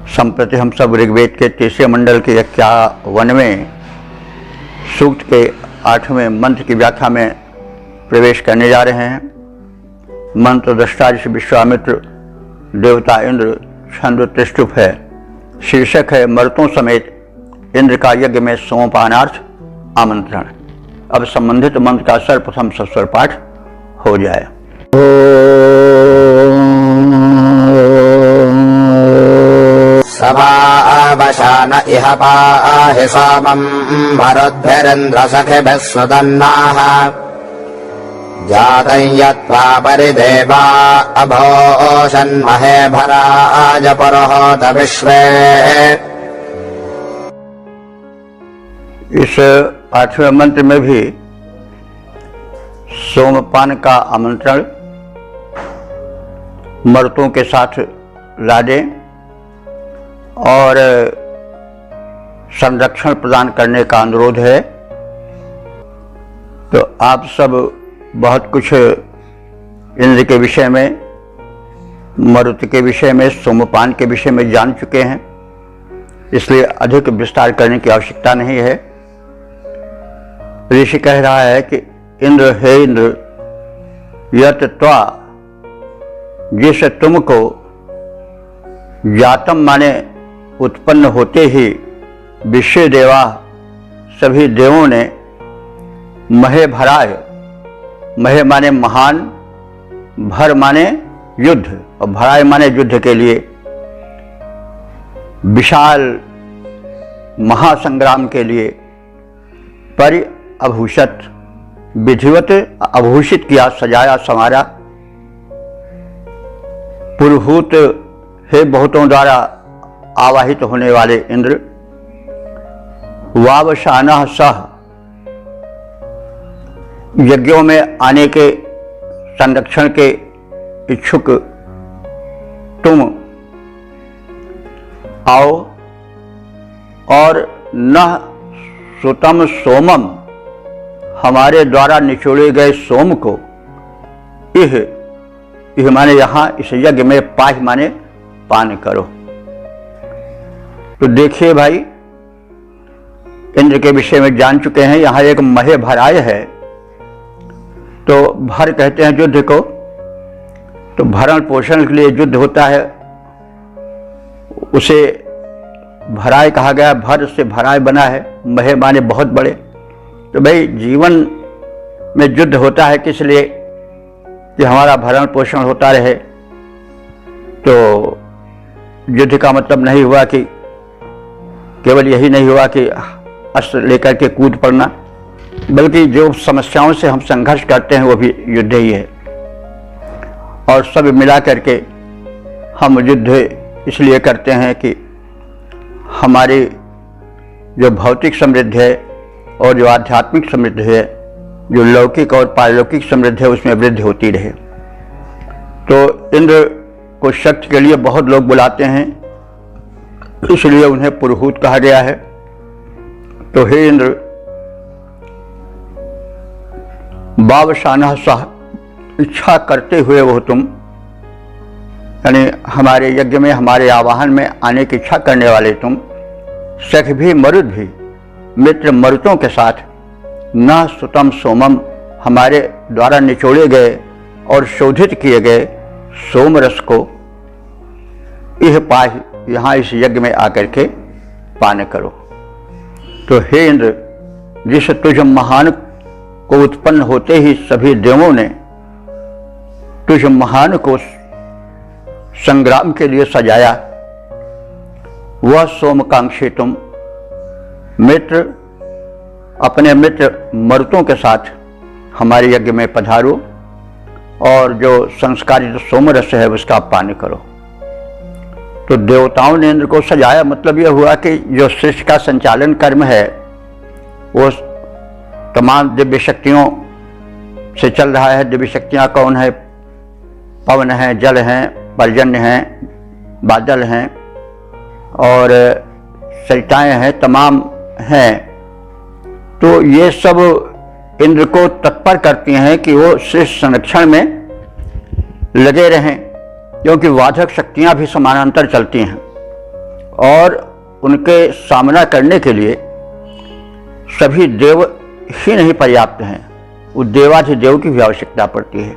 A: संप्रति हम सब ऋग्वेद के 3 मंडल के 51वें सूक्त के 8वें मंत्र की व्याख्या में प्रवेश करने जा रहे हैं। मंत्र दृष्टा ऋषि विश्वामित्र, देवता इंद्र, छंद त्रिष्टुप है। शीर्षक है मर्तों समेत इंद्र का यज्ञ में सोमपानार्थ आमंत्रण। अब संबंधित मंत्र का सर्वप्रथम सस्वर पाठ हो जाए।
B: सभावशान इह पाहि सोमं मरुद्भिरिन्द्र सखिभिः सुदन्नाः जातं यत्त्वा परिदेवा अभोषन्महे भराज पुरोहत विश्वे।
A: इस 8वें मंत्र में भी सोमपान का आमंत्रण, मर्तों के साथ लादे और संरक्षण प्रदान करने का अनुरोध है। तो आप सब बहुत कुछ इंद्र के विषय में, मरुत के विषय में, सोमपान के विषय में जान चुके हैं, इसलिए अधिक विस्तार करने की आवश्यकता नहीं है। ऋषि कह रहा है कि इंद्र, हे इंद्र, यत त्वा, जिस तुमको, जातम माने उत्पन्न होते ही, विश्व देवा, सभी देवों ने, महे भराय, महे माने महान, भर माने युद्ध और भराय माने युद्ध के लिए, विशाल महासंग्राम के लिए, पर अभूषित, विधिवत आभूषित किया, सजाया संवारा। पुरुहूत, हे बहुतों द्वारा आवाहित होने वाले इंद्र। वावशानः सह, यज्ञों में आने के, संरक्षण के इच्छुक तुम आओ। और न सुतम सोमम, हमारे द्वारा निचोड़े गए सोम को, इह माने यहां इस यज्ञ में, पाह माने पान करो। तो देखिए भाई, इंद्र के विषय में जान चुके हैं। यहां एक महे भराय है, तो भर कहते हैं युद्ध को। तो भरण पोषण के लिए युद्ध होता है, उसे भराय कहा गया। भर से भराय बना है, महे माने बहुत बड़े। तो भाई जीवन में युद्ध होता है किस लिए? कि हमारा भरण पोषण होता रहे। तो युद्ध का मतलब नहीं हुआ कि केवल यही नहीं हुआ कि अस्त्र लेकर के कूद पड़ना, बल्कि जो समस्याओं से हम संघर्ष करते हैं वो भी युद्ध ही है। और सब मिला करके हम युद्ध इसलिए करते हैं कि हमारी जो भौतिक समृद्धि है और जो आध्यात्मिक समृद्धि है, जो लौकिक और पारलौकिक समृद्धि है, उसमें वृद्धि होती रहे। तो इंद्र को शक्ति के लिए बहुत लोग बुलाते हैं, इसलिए उन्हें पुरोहित कहा गया है। तो हे इंद्र, वावशानः सह, इच्छा करते हुए वो तुम, यानी हमारे यज्ञ में, हमारे आवाहन में आने की इच्छा करने वाले तुम, सख भी मरुद भी, मित्र मरुतों के साथ, न सुतम सोमम, हमारे द्वारा निचोड़े गए और शोधित किए गए सोम रस को, इह पाहि, यहाँ इस यज्ञ में आकर के पान करो। तो हे इंद्र, जिस तुझ महान को उत्पन्न होते ही सभी देवों ने तुझ महान को संग्राम के लिए सजाया, वह सोमकांक्षी तुम मित्र, अपने मित्र मरुतों के साथ हमारे यज्ञ में पधारो और जो संस्कारित सोम रस है उसका पान करो। तो देवताओं ने इंद्र को सजाया, मतलब यह हुआ कि जो सृष्टि का संचालन कर्म है वो तमाम दिव्य शक्तियों से चल रहा है। दिव्य शक्तियाँ कौन है? पवन है, जल हैं, पर्जन्य हैं, बादल हैं और सरिताएं हैं, तमाम हैं। तो ये सब इंद्र को तत्पर करती हैं कि वो सृष्टि संरक्षण में लगे रहें, क्योंकि बाधक शक्तियां भी समानांतर चलती हैं और उनके सामना करने के लिए सभी देव ही नहीं पर्याप्त हैं, वो देवाधिदेव की भी आवश्यकता पड़ती है।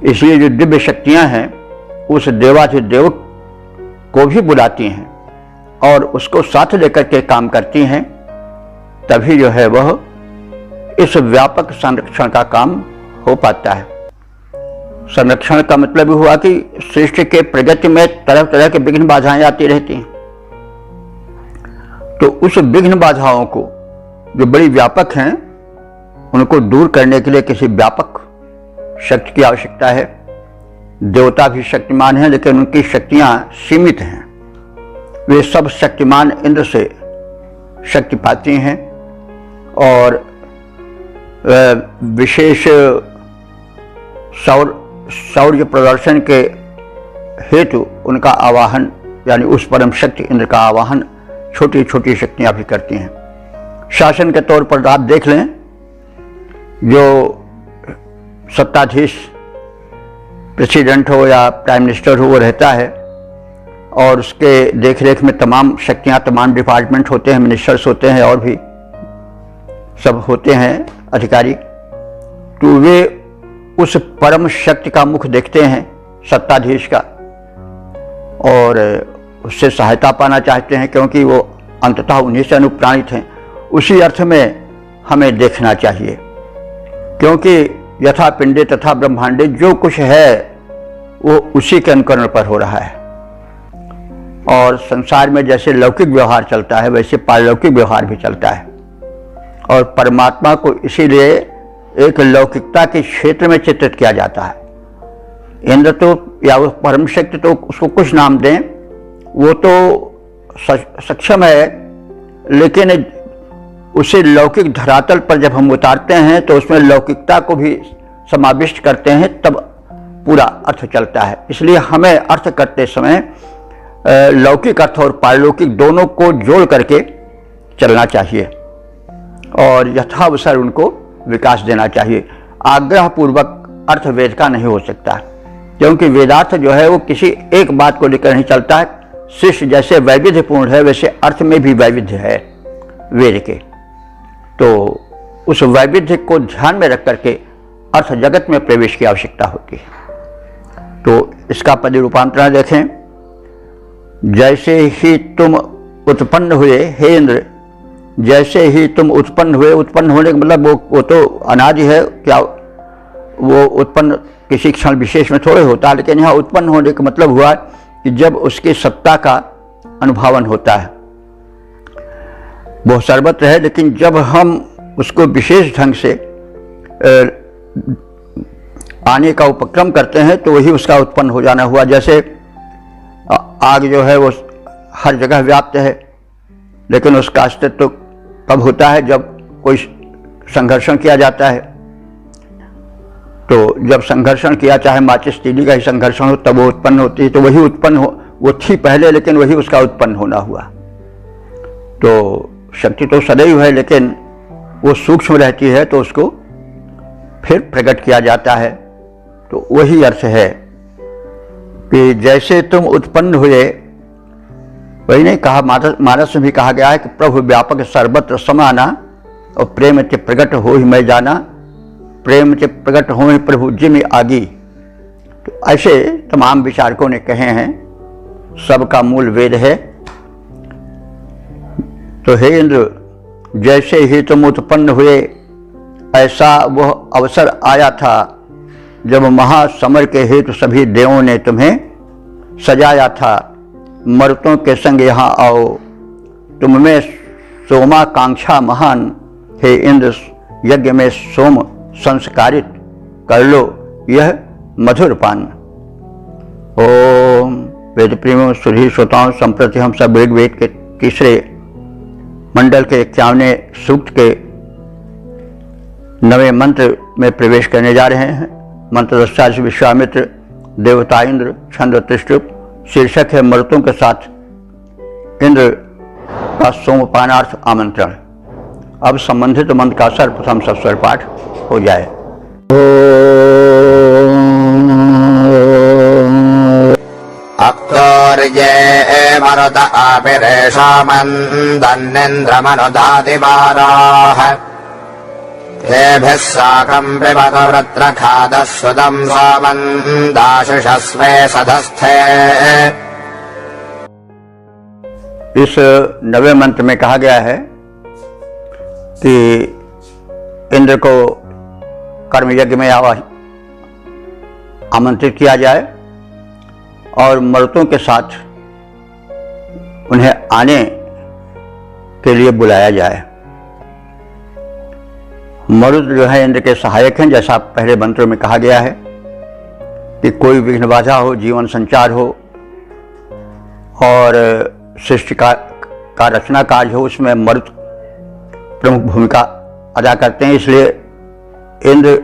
A: इसलिए जो दिव्य शक्तियां हैं उस देवाधिदेव को भी बुलाती हैं और उसको साथ लेकर के काम करती हैं, तभी जो है वह इस व्यापक संरक्षण का काम हो पाता है। संरक्षण का मतलब हुआ कि सृष्टि के प्रगति में तरह तरह के विघ्न बाधाएं आती रहती हैं, तो उस विघ्न बाधाओं को जो बड़ी व्यापक हैं उनको दूर करने के लिए किसी व्यापक शक्ति की आवश्यकता है। देवता भी शक्तिमान हैं लेकिन उनकी शक्तियां सीमित हैं, वे सब शक्तिमान इंद्र से शक्ति पाती हैं और विशेष शौर्य प्रदर्शन के हेतु उनका आवाहन, यानी उस परम शक्ति इंद्र का आवाहन छोटी छोटी शक्तियां भी करती हैं। शासन के तौर पर आप देख लें, जो सत्ताधीश प्रेसिडेंट हो या प्राइम मिनिस्टर हो वो रहता है और उसके देखरेख में तमाम शक्तियां, तमाम डिपार्टमेंट होते हैं, मिनिस्टर्स होते हैं और भी सब होते हैं अधिकारी। तो वे उस परम शक्ति का मुख देखते हैं सत्ताधीश का और उससे सहायता पाना चाहते हैं, क्योंकि वो अंततः उन्हीं से अनुप्राणित हैं। उसी अर्थ में हमें देखना चाहिए, क्योंकि यथा पिंडे तथा ब्रह्मांडे, जो कुछ है वो उसी के अनुकरण पर हो रहा है। और संसार में जैसे लौकिक व्यवहार चलता है वैसे पारलौकिक व्यवहार भी चलता है और परमात्मा को इसीलिए एक लौकिकता के क्षेत्र में चित्रित किया जाता है। इंद्र तो या वो परम शक्ति तो उसको कुछ नाम दें, वो तो सक्षम है, लेकिन उसे लौकिक धरातल पर जब हम उतारते हैं तो उसमें लौकिकता को भी समाविष्ट करते हैं, तब पूरा अर्थ चलता है। इसलिए हमें अर्थ करते समय लौकिक अर्थ और पारलौकिक दोनों को जोड़ करके चलना चाहिए और यथावसर उनको विकास देना चाहिए। आग्रह पूर्वक अर्थ वेद का नहीं हो सकता, क्योंकि वेदार्थ जो है वो किसी एक बात को लेकर नहीं चलता है। शिष्य जैसे वैविध्यपूर्ण है वैसे अर्थ में भी वैविध्य है वेद के, तो उस वैविध्य को ध्यान में रख करके अर्थ जगत में प्रवेश की आवश्यकता होती है। तो इसका पद रूपांतरण देखें, जैसे ही तुम उत्पन्न हुए हे इंद्र, जैसे ही तुम उत्पन्न हुए, उत्पन्न होने का मतलब वो तो अनादि है, क्या वो उत्पन्न किसी क्षण विशेष में थोड़े होता, लेकिन यहाँ उत्पन्न होने का मतलब हुआ कि जब उसकी सत्ता का अनुभवन होता है। वो सर्वत्र है, लेकिन जब हम उसको विशेष ढंग से आने का उपक्रम करते हैं तो वही उसका उत्पन्न हो जाना हुआ। जैसे आग जो है वो हर जगह व्याप्त है, लेकिन उसका अस्तित्व कब होता है? जब कोई संघर्षण किया जाता है। तो जब संघर्षण किया, चाहे माचिस तीली का ही संघर्षण हो, तब वो उत्पन्न होती है। तो वही उत्पन्न हो, वो थी पहले, लेकिन वही उसका उत्पन्न होना हुआ। तो शक्ति तो सदैव है, लेकिन वो सूक्ष्म रहती है तो उसको फिर प्रकट किया जाता है। तो वही अर्थ है कि जैसे तुम उत्पन्न हुए, वही नहीं कहा, मानस में भी कहा गया है कि प्रभु व्यापक सर्वत्र समाना और प्रेम के प्रकट हो ही मैं जाना, प्रेम के प्रकट हो ही प्रभु जी में आगी। तो ऐसे तमाम विचारकों ने कहे हैं, सबका मूल वेद है। तो हे इंद्र, जैसे ही तुम उत्पन्न हुए, ऐसा वह अवसर आया था जब महासमर के हेतु सभी देवों ने तुम्हें सजाया था। मर्तों के संग यहाँ आओ, तुम में सोमाकांक्षा महान, हे इंद्र यज्ञ में सोम संस्कारित कर लो, यह मधुर पान। ओम वेद प्रेमियों, सुधी श्रोताओं, संप्रति हम सब ऋग्वेद के तीसरे मंडल के 51वें सूक्त के 9वें मंत्र में प्रवेश करने जा रहे हैं। मंत्र दृष्टा विश्वामित्र, देवता इंद्र, छंद त्रिष्टुप। शीर्षक है मरुतों के साथ इंद्र का सोमपानार्थ आमंत्रण। अब संबंधित मंत्र का सर्वप्रथम सस्वर पाठ हो जाए।
B: अक्तोर्ये मरुत आपिरेषामन्दन्निन्द्रमनुदातिवाराः तेभिः साकम् पिबत वृत्रखादः सुदम् सोमन्दाशिषस्वे सधस्थे।
A: इस 9वें मंत्र में कहा गया है कि इंद्र को कर्म यज्ञ में आमंत्रित किया जाए और मरुतों के साथ उन्हें आने के लिए बुलाया जाए। मरुत जो है इंद्र के सहायक हैं, जैसा पहले मंत्रों में कहा गया है कि कोई विघ्न बाधा हो, जीवन संचार हो और सृष्टि का रचना कार्य हो, उसमें मरुत प्रमुख भूमिका अदा करते हैं। इसलिए इंद्र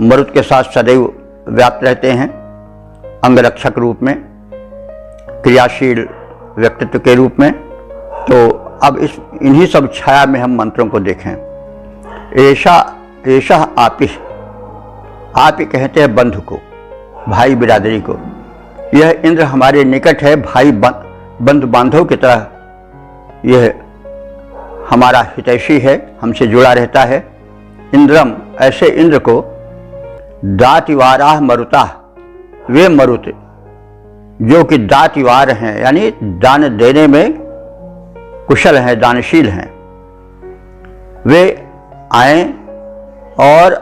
A: मरुत के साथ सदैव व्याप्त रहते हैं, अंगरक्षक रूप में, क्रियाशील व्यक्तित्व के रूप में। तो अब इन्हीं सब छाया में हम मंत्रों को देखें। ऐसा आपी कहते हैं बंधु को, भाई बिरादरी को। यह इंद्र हमारे निकट है, भाई बंधु बांधव की तरह यह हमारा हितैषी है, हमसे जुड़ा रहता है। इंद्रम, ऐसे इंद्र को दातिवाराह मरुता, वे मरुत जो कि दातिवार हैं, यानी दान देने में कुशल हैं, दानशील हैं, वे आए और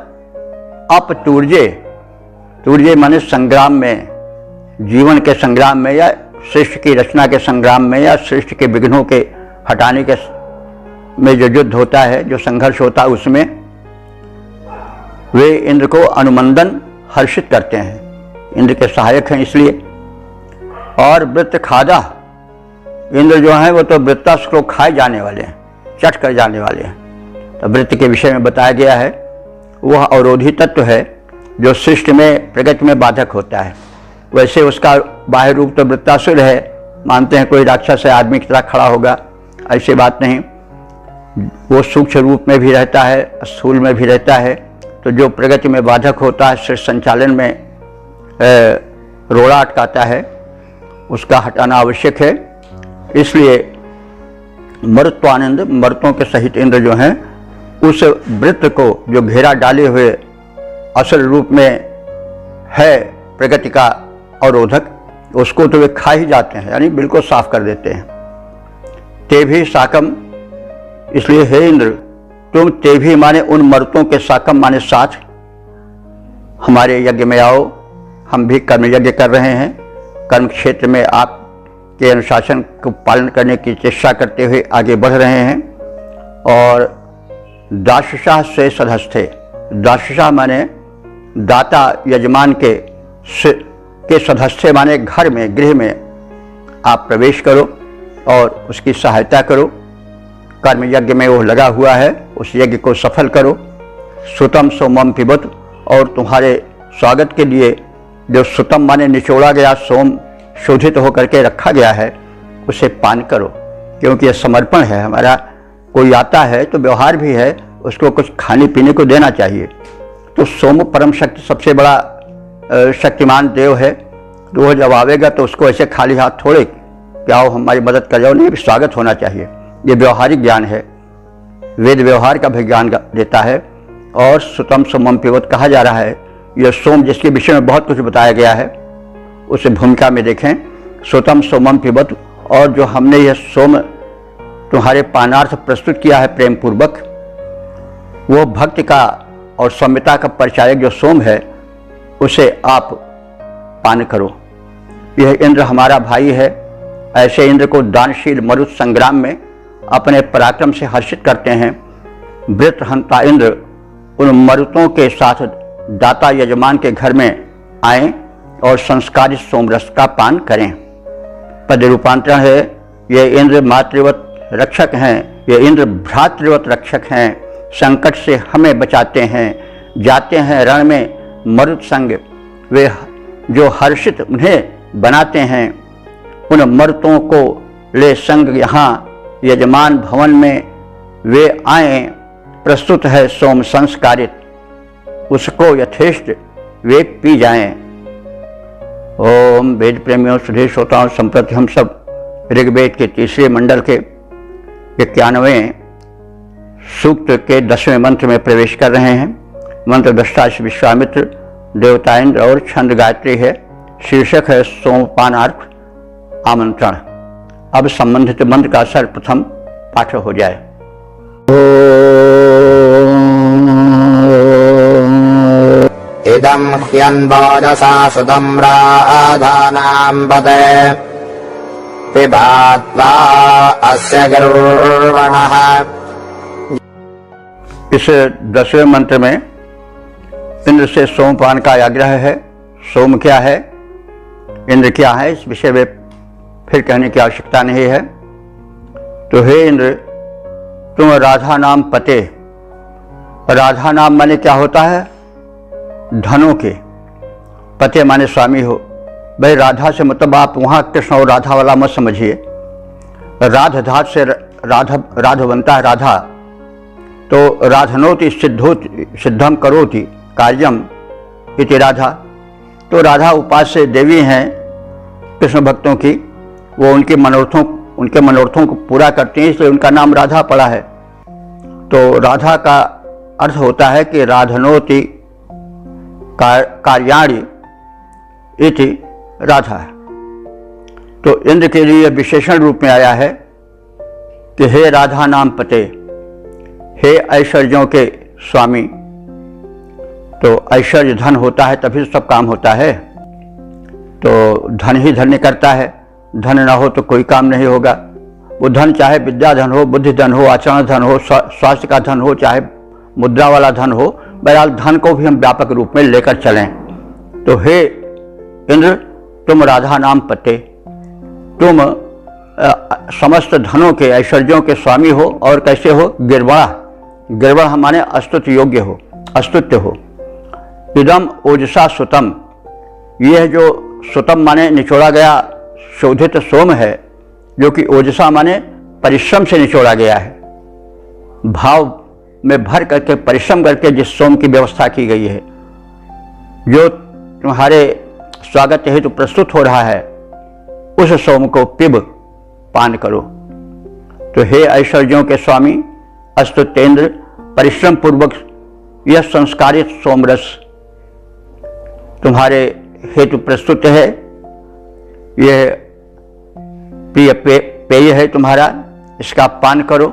A: तूर्जे माने संग्राम में, जीवन के संग्राम में या सृष्टि की रचना के संग्राम में या सृष्टि के विघ्नों के हटाने के में जो युद्ध होता है, जो संघर्ष होता है, उसमें वे इंद्र को अनुमंदन हर्षित करते हैं, इंद्र के सहायक हैं इसलिए। और वृत्र खादा, इंद्र जो है वो तो वृत्तासुर को खाए जाने वाले हैं, चट कर जाने वाले हैं। तो वृत्त के विषय में बताया गया है, वह अवरोधी तत्व है जो सृष्टि में प्रगति में बाधक होता है। वैसे उसका बाह्य रूप तो वृत्तासुर है, मानते हैं कोई राक्षस है, आदमी की तरह खड़ा होगा, ऐसी बात नहीं। वो सूक्ष्म रूप में भी रहता है, स्थूल में भी रहता है। तो जो प्रगति में बाधक होता है, सृष्टि संचालन में रोड़ा अटकाता है, उसका हटाना आवश्यक है। इसलिए मरुत्वानंद, मरुतों के सहित इंद्र जो हैं, उस वृत्त को जो घेरा डाले हुए असल रूप में है प्रगति का अवरोधक, उसको तो वे खा ही जाते हैं, यानी बिल्कुल साफ कर देते हैं। ते भी साकम, इसलिए हे इंद्र तुम ते भी माने उन मरुतों के साकम माने साथ हमारे यज्ञ में आओ। हम भी कर्म यज्ञ कर रहे हैं, कर्म क्षेत्र में आपके अनुशासन को पालन करने की चेष्टा करते हुए आगे बढ़ रहे हैं। और दाशशाह से सदस्थे, दाशशाह माने दाता यजमान के सदस्य माने घर में, गृह में आप प्रवेश करो और उसकी सहायता करो। कर्म यज्ञ में वो लगा हुआ है, उस यज्ञ को सफल करो। सुतम सोमम पिबत, और तुम्हारे स्वागत के लिए जो सुतम माने निचोड़ा गया सोम शोधित होकर के रखा गया है, उसे पान करो, क्योंकि यह समर्पण है हमारा। कोई आता है तो व्यवहार भी है, उसको कुछ खाने पीने को देना चाहिए। तो सोम परम शक्ति, सबसे बड़ा शक्तिमान देव है। तो वह जब आवेगा तो उसको ऐसे खाली हाथ थोड़े कि आओ हमारी मदद कर जाओ, नहीं, स्वागत होना चाहिए। ये व्यवहारिक ज्ञान है, वेद व्यवहार का भी ज्ञान देता है। और सुतम सोमम पिबत कहा जा रहा है, यह सोम जिसके विषय में बहुत कुछ बताया गया है, उस भूमिका में देखें सुतम सोमम पिबत। और जो हमने यह सोम तुम्हारे पानार्थ प्रस्तुत किया है प्रेम पूर्वक, वो भक्ति का और सौम्यता का परिचायक जो सोम है, उसे आप पान करो। यह इंद्र हमारा भाई है। ऐसे इंद्र को दानशील मरुत संग्राम में अपने पराक्रम से हर्षित करते हैं। वृत्रहंता इंद्र उन मरुतों के साथ दाता यजमान के घर में आएं और संस्कारित सोमरस का पान करें। पद रूपांतरण है, ये इंद्र मातृवत रक्षक हैं, ये इंद्र भ्रातृवत रक्षक हैं, संकट से हमें बचाते हैं, जाते हैं रण में मरुत संग, वे जो हर्षित उन्हें बनाते हैं, उन मरुतों को ले संग यहाँ यजमान भवन में वे आए, प्रस्तुत है सोम संस्कारित, उसको यथेष्ट वेद पी जाएं। ओम वेद प्रेमियों, सुधीर श्रोताओं, संप्रति हम सब ऋग्वेद के तीसरे मंडल के 91वें सूक्त के 10वें मंत्र में प्रवेश कर रहे हैं। मंत्र दृष्टा विश्वामित्र, देवता इंद्र और छंद गायत्री है। शीर्षक है सोमपानार्थ आमंत्रण। अब संबंधित मंत्र का सर्वप्रथम पाठ हो जाए।
B: इदं ह्यन्वाजसा सुतं राधानां पते पिबात्वा अस्य गर्वणः।
A: इस 10वें मंत्र में इंद्र से सोमपान का आग्रह है। सोम क्या है, इंद्र क्या है, इस विषय में फिर कहने की आवश्यकता नहीं है। तो हे इंद्र, तुम राधा नाम पते, राधा नाम माने क्या होता है, धनों के पते माने स्वामी हो। भाई राधा से मतलब आप वहाँ कृष्ण और राधा वाला मत समझिए। राध धात से राध बनता है राधा, तो राधनोति सिद्धम करोति कार्यम इति राधा। तो राधा उपास्य देवी हैं कृष्ण भक्तों की, वो उनके मनोरथों को पूरा करती हैं, इसलिए उनका नाम राधा पड़ा है। तो राधा का अर्थ होता है कि राधनोति कार्याणि इति राधा। तो इंद्र के लिए विशेषण रूप में आया है कि हे राधा नाम पते, हे ऐश्वर्यों के स्वामी। तो ऐश्वर्य धन होता है तभी सब काम होता है। तो धन ही धन्य करता है, धन ना हो तो कोई काम नहीं होगा। वो धन चाहे विद्या धन हो, बुद्धि धन हो, आचरण धन हो, स्वास्थ्य का धन हो, चाहे मुद्रा वाला धन हो, बहरहाल धन को भी हम व्यापक रूप में लेकर चलें। तो हे इंद्र, तुम राधा नाम पते, तुम समस्त धनों के ऐश्वर्यों के स्वामी हो। और कैसे हो, गिरवण माने अस्तुत योग्य हो, अस्तुत्य हो। इदम ओजसा सुतम, यह जो सुतम माने निचोड़ा गया शोधित सोम है, जो कि ओजसा माने परिश्रम से निचोड़ा गया है, भाव में भर करके परिश्रम करके जिस सोम की व्यवस्था की गई है, जो तुम्हारे स्वागत हेतु प्रस्तुत हो रहा है, उस सोम को पिब, पान करो। तो हे ऐश्वर्यों के स्वामी अस्तुतेंद्र, परिश्रम पूर्वक यह संस्कारित सोमरस तुम्हारे हेतु प्रस्तुत है। यह प्रिय पेय है तुम्हारा, इसका पान करो।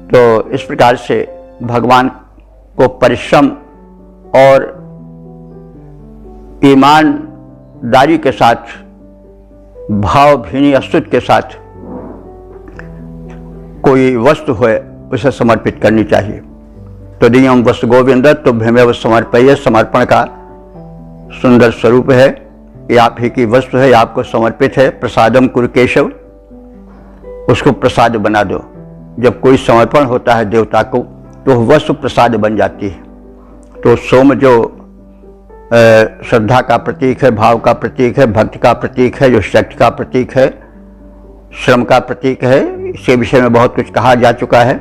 A: तो इस प्रकार से भगवान को परिश्रम और ईमानदारी के साथ, भावभीनी अस्तुत के साथ कोई वस्तु है उसे समर्पित करनी चाहिए। तो दियम वस्तु गोविंद तुभ्यमेव समर्पय, समर्पण का सुंदर स्वरूप है। ये आप ही की वस्तु है, आपको समर्पित है। प्रसादम कुरु केशव, उसको प्रसाद बना दो। जब कोई समर्पण होता है देवता को तो वस्तु प्रसाद बन जाती है। तो सोम जो श्रद्धा का प्रतीक है, भाव का प्रतीक है, भक्ति का प्रतीक है, जो शक्ति का प्रतीक है, श्रम का प्रतीक है, इसके विषय में बहुत कुछ कहा जा चुका है।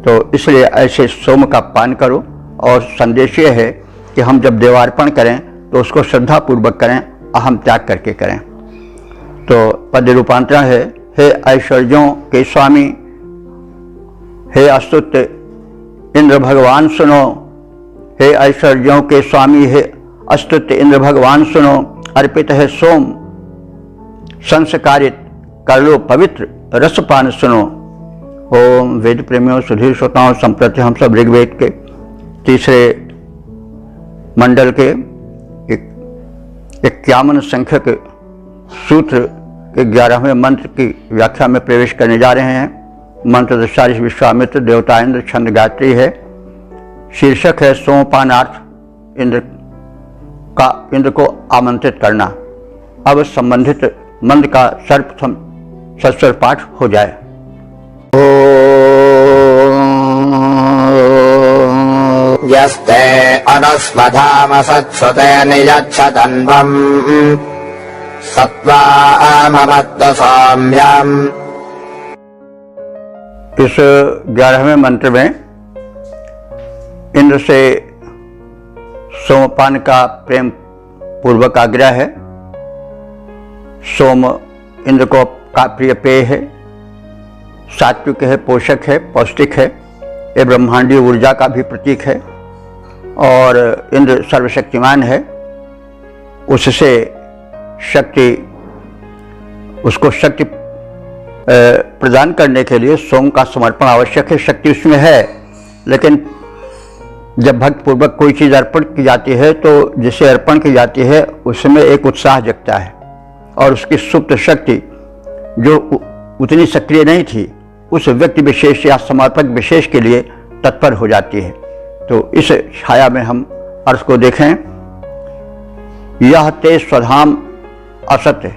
A: तो इसलिए ऐसे सोम का पान करो। और संदेश ये है कि हम जब देवार्पण करें तो उसको श्रद्धा पूर्वक करें, अहम त्याग करके करें। तो पद रूपांतरण है, हे ऐश्वर्यों के स्वामी, हे अस्तुत्य इंद्र भगवान सुनो। हे ऐश्वर्यों के स्वामी, हे अस्तुत्य इंद्र भगवान सुनो। अर्पित है सोम संस्कारित, कर लो पवित्र रसपान सुनो। ओम वेद प्रेमियों, सुधीर श्रोताओं, संप्रति हम सब ऋग्वेद के तीसरे मंडल के 51 संख्यक सूत्र के 11वें मंत्र की व्याख्या में प्रवेश करने जा रहे हैं। मंत्र दृष्टा विश्वामित्र, देवता इंद्र, छंद गायत्री है। शीर्षक है सोमपानार्थ इंद्र का इंद्र को आमंत्रित करना। अब संबंधित मंत्र का सर्वप्रथम सस्वर पाठ हो जाए।
B: यस्ते अनुस्मधाम सत्सुते नियच्छतन्वम् सत्त्वामवत्तु सौम्यम्।
A: इस 11वें मंत्र में इंद्र से सोमपान का प्रेम पूर्वक आग्रह है। सोम इंद्र को का प्रिय पेय है, सात्विक है, पोषक है, पौष्टिक है, ये ब्रह्मांडीय ऊर्जा का भी प्रतीक है और इंद्र सर्वशक्तिमान है। उससे शक्ति, उसको शक्ति प्रदान करने के लिए सोम का समर्पण आवश्यक है। शक्ति उसमें है, लेकिन जब भक्त पूर्वक कोई चीज़ अर्पण की जाती है तो जिसे अर्पण की जाती है उसमें एक उत्साह जगता है और उसकी सुप्त शक्ति जो उतनी सक्रिय नहीं थी उस व्यक्ति विशेष या समर्पक विशेष के लिए तत्पर हो जाती है। तो इस छाया में हम अर्थ को देखें। यह ते स्वधाम असत्य,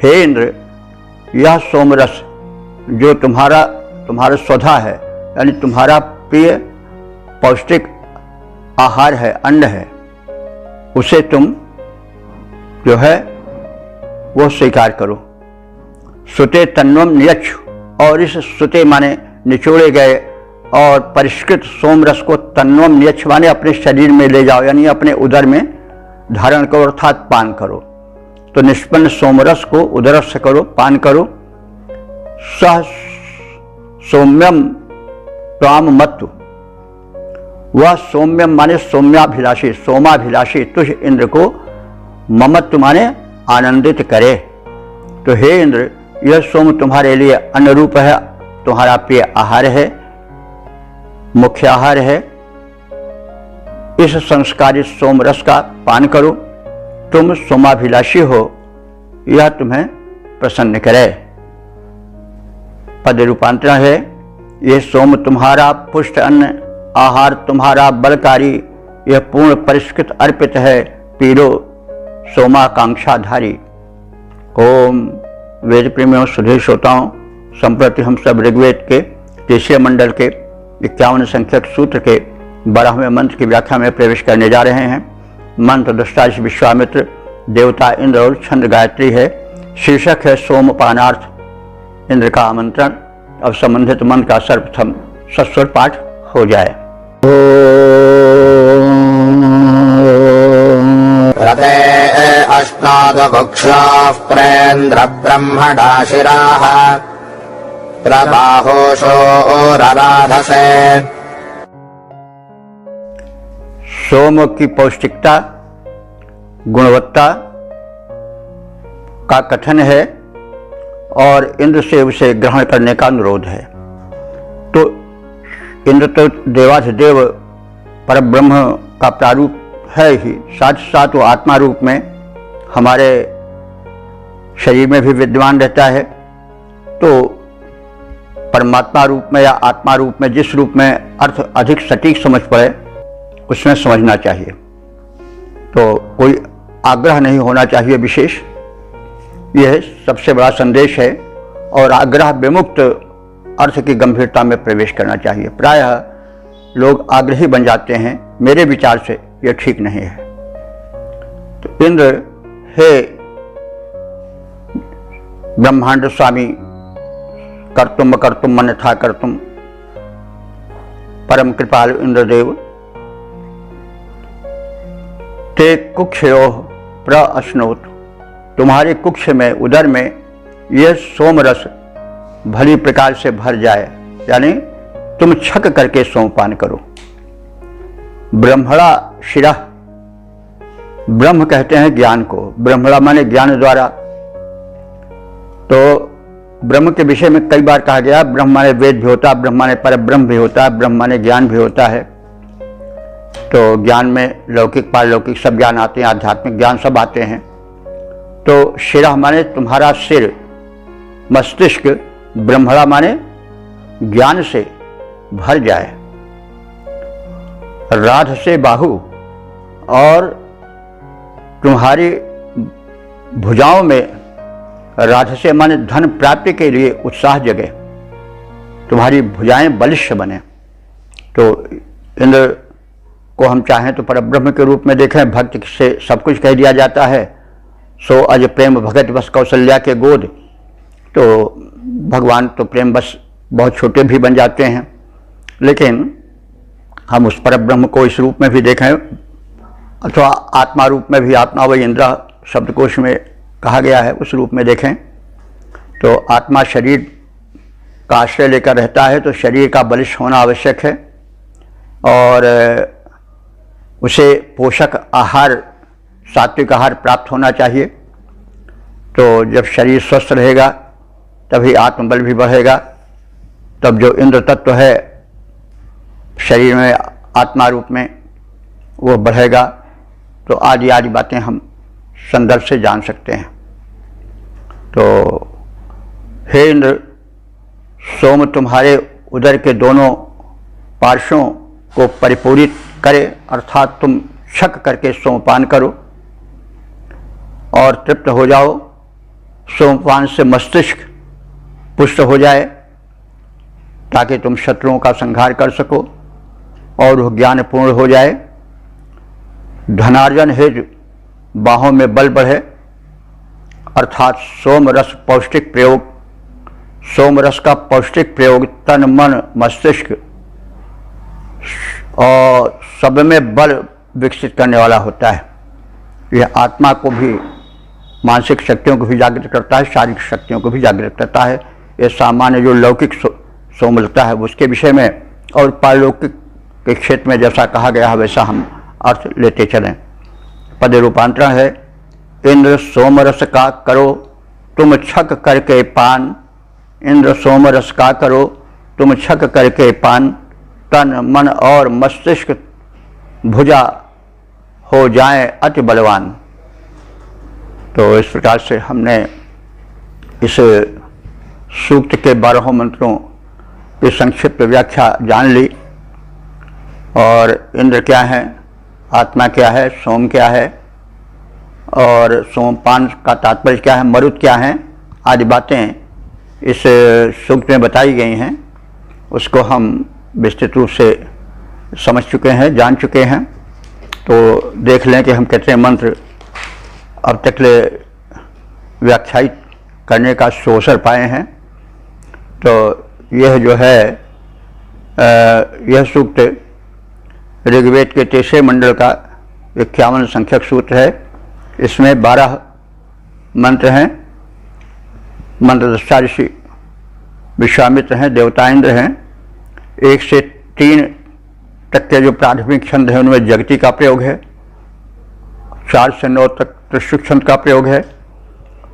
A: हे इंद्र, यह सोमरस जो तुम्हारा स्वधा है, यानी तुम्हारा प्रिय पौष्टिक आहार है, अन्न है, उसे तुम जो है वो स्वीकार करो। सुते तन्वम नियच्छ, और इस सुते माने निचोड़े गए और परिष्कृत सोमरस को तन्वम नियच्छ माने अपने शरीर में ले जाओ, यानी अपने उदर में धारण करो अर्थात पान करो। तो निष्पन्न सोमरस को उदरस्थ करो, पान करो। सह सौम्यम त्वाम मत्तु, वह सौम्यम माने सौम्याभिलाषी, सोमाभिलाषी तुझ इंद्र को ममत्व माने आनंदित करे। तो हे इंद्र, यह सोम तुम्हारे लिए अन्न रूप है, तुम्हारा प्रिय आहार है, मुख्य आहार है। इस संस्कारित सोम रस का पान करो, तुम सोमाभिलाषी हो, यह तुम्हें प्रसन्न करे। पद रूपांतरण है, यह सोम तुम्हारा पुष्ट अन्न, आहार तुम्हारा बलकारी, यह पूर्ण परिष्कृत अर्पित है, पीरो सोमाकांक्षाधारी। ओम वेद प्रेमियों, सुधीर श्रोताओं, संप्रति हम सब ऋग्वेद के 3 मंडल के 51 संख्यक सूत्र के 12वें मंत्र की व्याख्या में प्रवेश करने जा रहे हैं। मंत्र दृष्टा विश्वामित्र, देवता इंद्र और छंद गायत्री है। शीर्षक है सोमपानार्थ, इंद्र का आमंत्रण। अब संबंधित मंत्र का सर्वप्रथम सस्वर पाठ हो जाए।
B: रते अश्नादभुक्षाः प्रेन्द्र ब्रह्मणा शिराः प्रबाहोषो रराधसे।
A: सोम की पौष्टिकता, गुणवत्ता का कथन है और इंद्र से उसे ग्रहण करने का अनुरोध है। तो इंद्र तो देवाधिदेव परब्रह्म का प्रारूप है ही, साथ साथ वो आत्मा रूप में हमारे शरीर में भी विद्यमान रहता है। तो परमात्मा रूप में या आत्मा रूप में जिस रूप में अर्थ अधिक सटीक समझ पड़े उसमें समझना चाहिए। तो कोई आग्रह नहीं होना चाहिए विशेष, यह सबसे बड़ा संदेश है। और आग्रह विमुक्त अर्थ की गंभीरता में प्रवेश करना चाहिए। प्रायः लोग आग्रही बन जाते हैं, मेरे विचार से यह ठीक नहीं है। तो इंद्र, हे ब्रह्मांड स्वामी, कर्तुम कर्तुम अन्यथा कर्तुम, परम कृपालु इंद्रदेव, ते कुक्षयोः प्रअश्नोत, तुम्हारे कुक्ष में, उदर में यह सोमरस भली प्रकार से भर जाए, यानी तुम छक करके सोमपान करो। ब्रह्मणा शिरा, ब्रह्म कहते हैं ज्ञान को, ब्रह्मणा माने ज्ञान द्वारा। तो ब्रह्म के विषय में कई बार कहा गया, ब्रह्म माने वेद भी होता है, ब्रह्म माने परब्रह्म भी होता है, ब्रह्म माने ज्ञान भी होता है। तो ज्ञान में लौकिक पारलौकिक सब ज्ञान आते हैं, आध्यात्मिक ज्ञान सब आते हैं। तो शिरा माने तुम्हारा सिर, मस्तिष्क, ब्रह्मणा माने ज्ञान से भर जाए। राध से बाहु, और तुम्हारी भुजाओं में राजस्य माने धन प्राप्ति के लिए उत्साह जगे, तुम्हारी भुजाएं बलिष्ठ बने। तो इंद्र को हम चाहें तो परब्रह्म के रूप में देखें, भक्त से सब कुछ कह दिया जाता है। सो अज प्रेम भगत बस कौशल्या के गोद, तो भगवान तो प्रेम बस बहुत छोटे भी बन जाते हैं, लेकिन हम उस परब्रह्म को इस रूप में भी देखें अथवा आत्मा रूप में भी, आत्मा व इंद्र शब्दकोश में कहा गया है, उस रूप में देखें तो आत्मा शरीर का आश्रय लेकर रहता है, तो शरीर का बलिष्ठ होना आवश्यक है और उसे पोषक आहार, सात्विक आहार प्राप्त होना चाहिए। तो जब शरीर स्वस्थ रहेगा तभी आत्मबल भी बढ़ेगा, तब जो इंद्र तत्व है शरीर में आत्मा रूप में वो बढ़ेगा। तो आदि आदि बातें हम संदर्भ से जान सकते हैं। तो हे इंद्र, सोम तुम्हारे उदर के दोनों पार्श्वों को परिपूरित करे, अर्थात तुम छक करके सोमपान करो और तृप्त हो जाओ। सोमपान से मस्तिष्क पुष्ट हो जाए ताकि तुम शत्रुओं का संहार कर सको और वह ज्ञानपूर्ण हो जाए। धनार्जन हेतु बाहों में बल बढ़े, अर्थात सोम रस पौष्टिक प्रयोग, सोम रस का पौष्टिक प्रयोग तन मन मस्तिष्क और सब में बल विकसित करने वाला होता है। यह आत्मा को भी, मानसिक शक्तियों को भी जागृत करता है, शारीरिक शक्तियों को भी जागृत करता है। यह सामान्य जो लौकिक सोमलता है उसके विषय में, और पारलौकिक के क्षेत्र में जैसा कहा गया है वैसा हम अर्थ लेते चलें। पद रूपांतरण है, इंद्र सोमरस का करो तुम छक करके पान, इंद्र सोमरस का करो तुम छक करके पान, तन मन और मस्तिष्क भुजा हो जाए अति बलवान। तो इस प्रकार से हमने इस सूक्त के 12 मंत्रों की संक्षिप्त व्याख्या जान ली। और इंद्र क्या है, आत्मा क्या है, सोम क्या है और सोमपान का तात्पर्य क्या है, मरुत क्या है, आदि बातें इस सूक्त में बताई गई हैं। उसको हम विस्तृत रूप से समझ चुके हैं, जान चुके हैं। तो देख लें कि हम कितने मंत्र अब तक ले व्याख्यायित करने का अवसर पाए हैं। तो यह जो है यह सूक्त ऋग्वेद के 23वें मंडल का 51 संख्यक सूत्र है। इसमें 12 मंत्र हैं। मंत्रदृष्टा ऋषि विश्वामित्र हैं, देवता इंद्र हैं। 1 से 3 तक के जो प्राथमिक छंद हैं उनमें जगती का प्रयोग है। 4 से 9 तक त्रिशुक छंद का प्रयोग है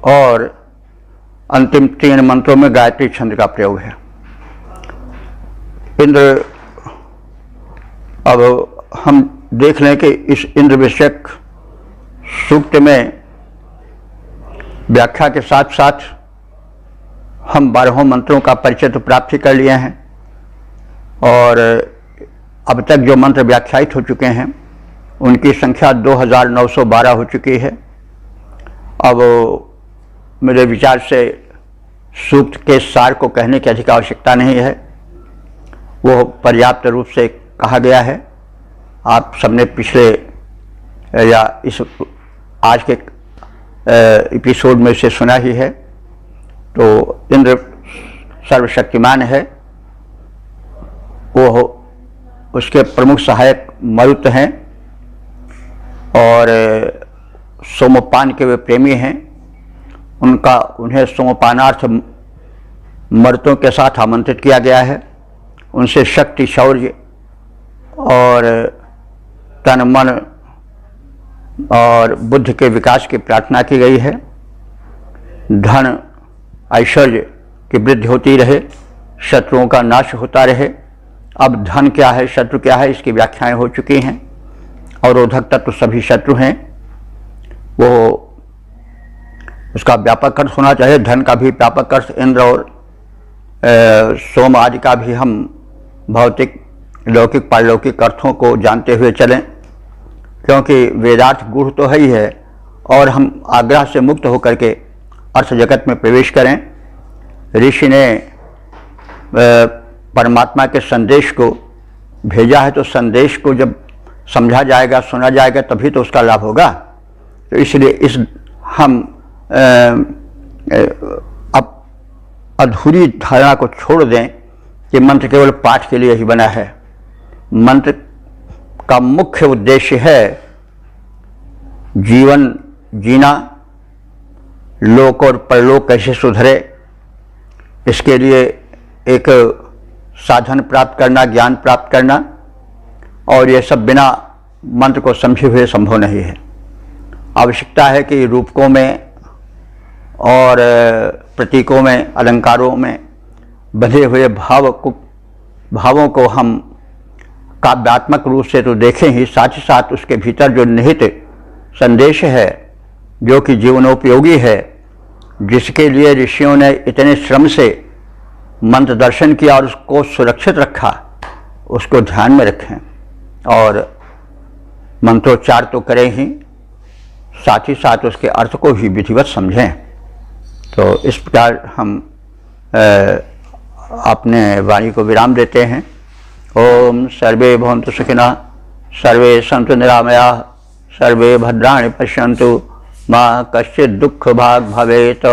A: और अंतिम 3 मंत्रों में गायत्री छंद का प्रयोग है। इंद्र, अब हम देख लें कि इस इंद्र विषयक सूक्त में व्याख्या के साथ साथ हम 12 मंत्रों का परिचय तो प्राप्त कर लिए हैं और अब तक जो मंत्र व्याख्यायित हो चुके हैं उनकी संख्या 2912 हो चुकी है। अब मेरे विचार से सूक्त के सार को कहने की अधिक आवश्यकता नहीं है, वो पर्याप्त रूप से कहा गया है। आप सबने पिछले या इस आज के एपिसोड में से सुना ही है। तो इंद्र सर्वशक्तिमान है, वो उसके प्रमुख सहायक मरुत हैं और सोमपान के वे प्रेमी हैं। उन्हें सोमपानार्थ मरुतों के साथ आमंत्रित किया गया है। उनसे शक्ति, शौर्य और तन मन और बुद्ध के विकास की प्रार्थना की गई है। धन ऐश्वर्य की वृद्धि होती रहे, शत्रुओं का नाश होता रहे। अब धन क्या है, शत्रु क्या है, इसकी व्याख्याएं हो चुकी हैं। अवरोधक तत्व सभी शत्रु हैं, वो उसका व्यापक अर्थ होना चाहिए। धन का भी व्यापक अर्थ इंद्र और सोम आदि का भी हम भौतिक, लौकिक, पारलौकिक अर्थों को जानते हुए चलें, क्योंकि वेदार्थ गूढ़ तो है ही है और हम आग्रह से मुक्त होकर के अर्थ जगत में प्रवेश करें। ऋषि ने परमात्मा के संदेश को भेजा है, तो संदेश को जब समझा जाएगा, सुना जाएगा, तभी तो उसका लाभ होगा। तो इसलिए हम अब अधूरी धारणा को छोड़ दें कि मंत्र केवल पाठ के लिए ही बना है। मंत्र का मुख्य उद्देश्य है जीवन जीना, लोक और परलोक कैसे सुधरे, इसके लिए एक साधन प्राप्त करना, ज्ञान प्राप्त करना, और यह सब बिना मंत्र को समझे हुए संभव नहीं है। आवश्यकता है कि रूपकों में और प्रतीकों में, अलंकारों में बंधे हुए भावों को हम काव्यात्मक रूप से तो देखें ही, साथ ही साथ उसके भीतर जो निहित संदेश है, जो कि जीवनोपयोगी है, जिसके लिए ऋषियों ने इतने श्रम से मंत्र दर्शन किया और उसको सुरक्षित रखा, उसको ध्यान में रखें और मंत्रोच्चार तो करें ही, साथ ही साथ उसके अर्थ को भी विधिवत समझें। तो इस प्रकार हम अपने वाणी को विराम देते हैं। ओम सर्वे भवन्तु सुखिनः, सर्वे सन्तु निरामयाः, सर्वे भद्राणि पश्यन्तु, मा कश्चित् दुःख भाग् भवेत्।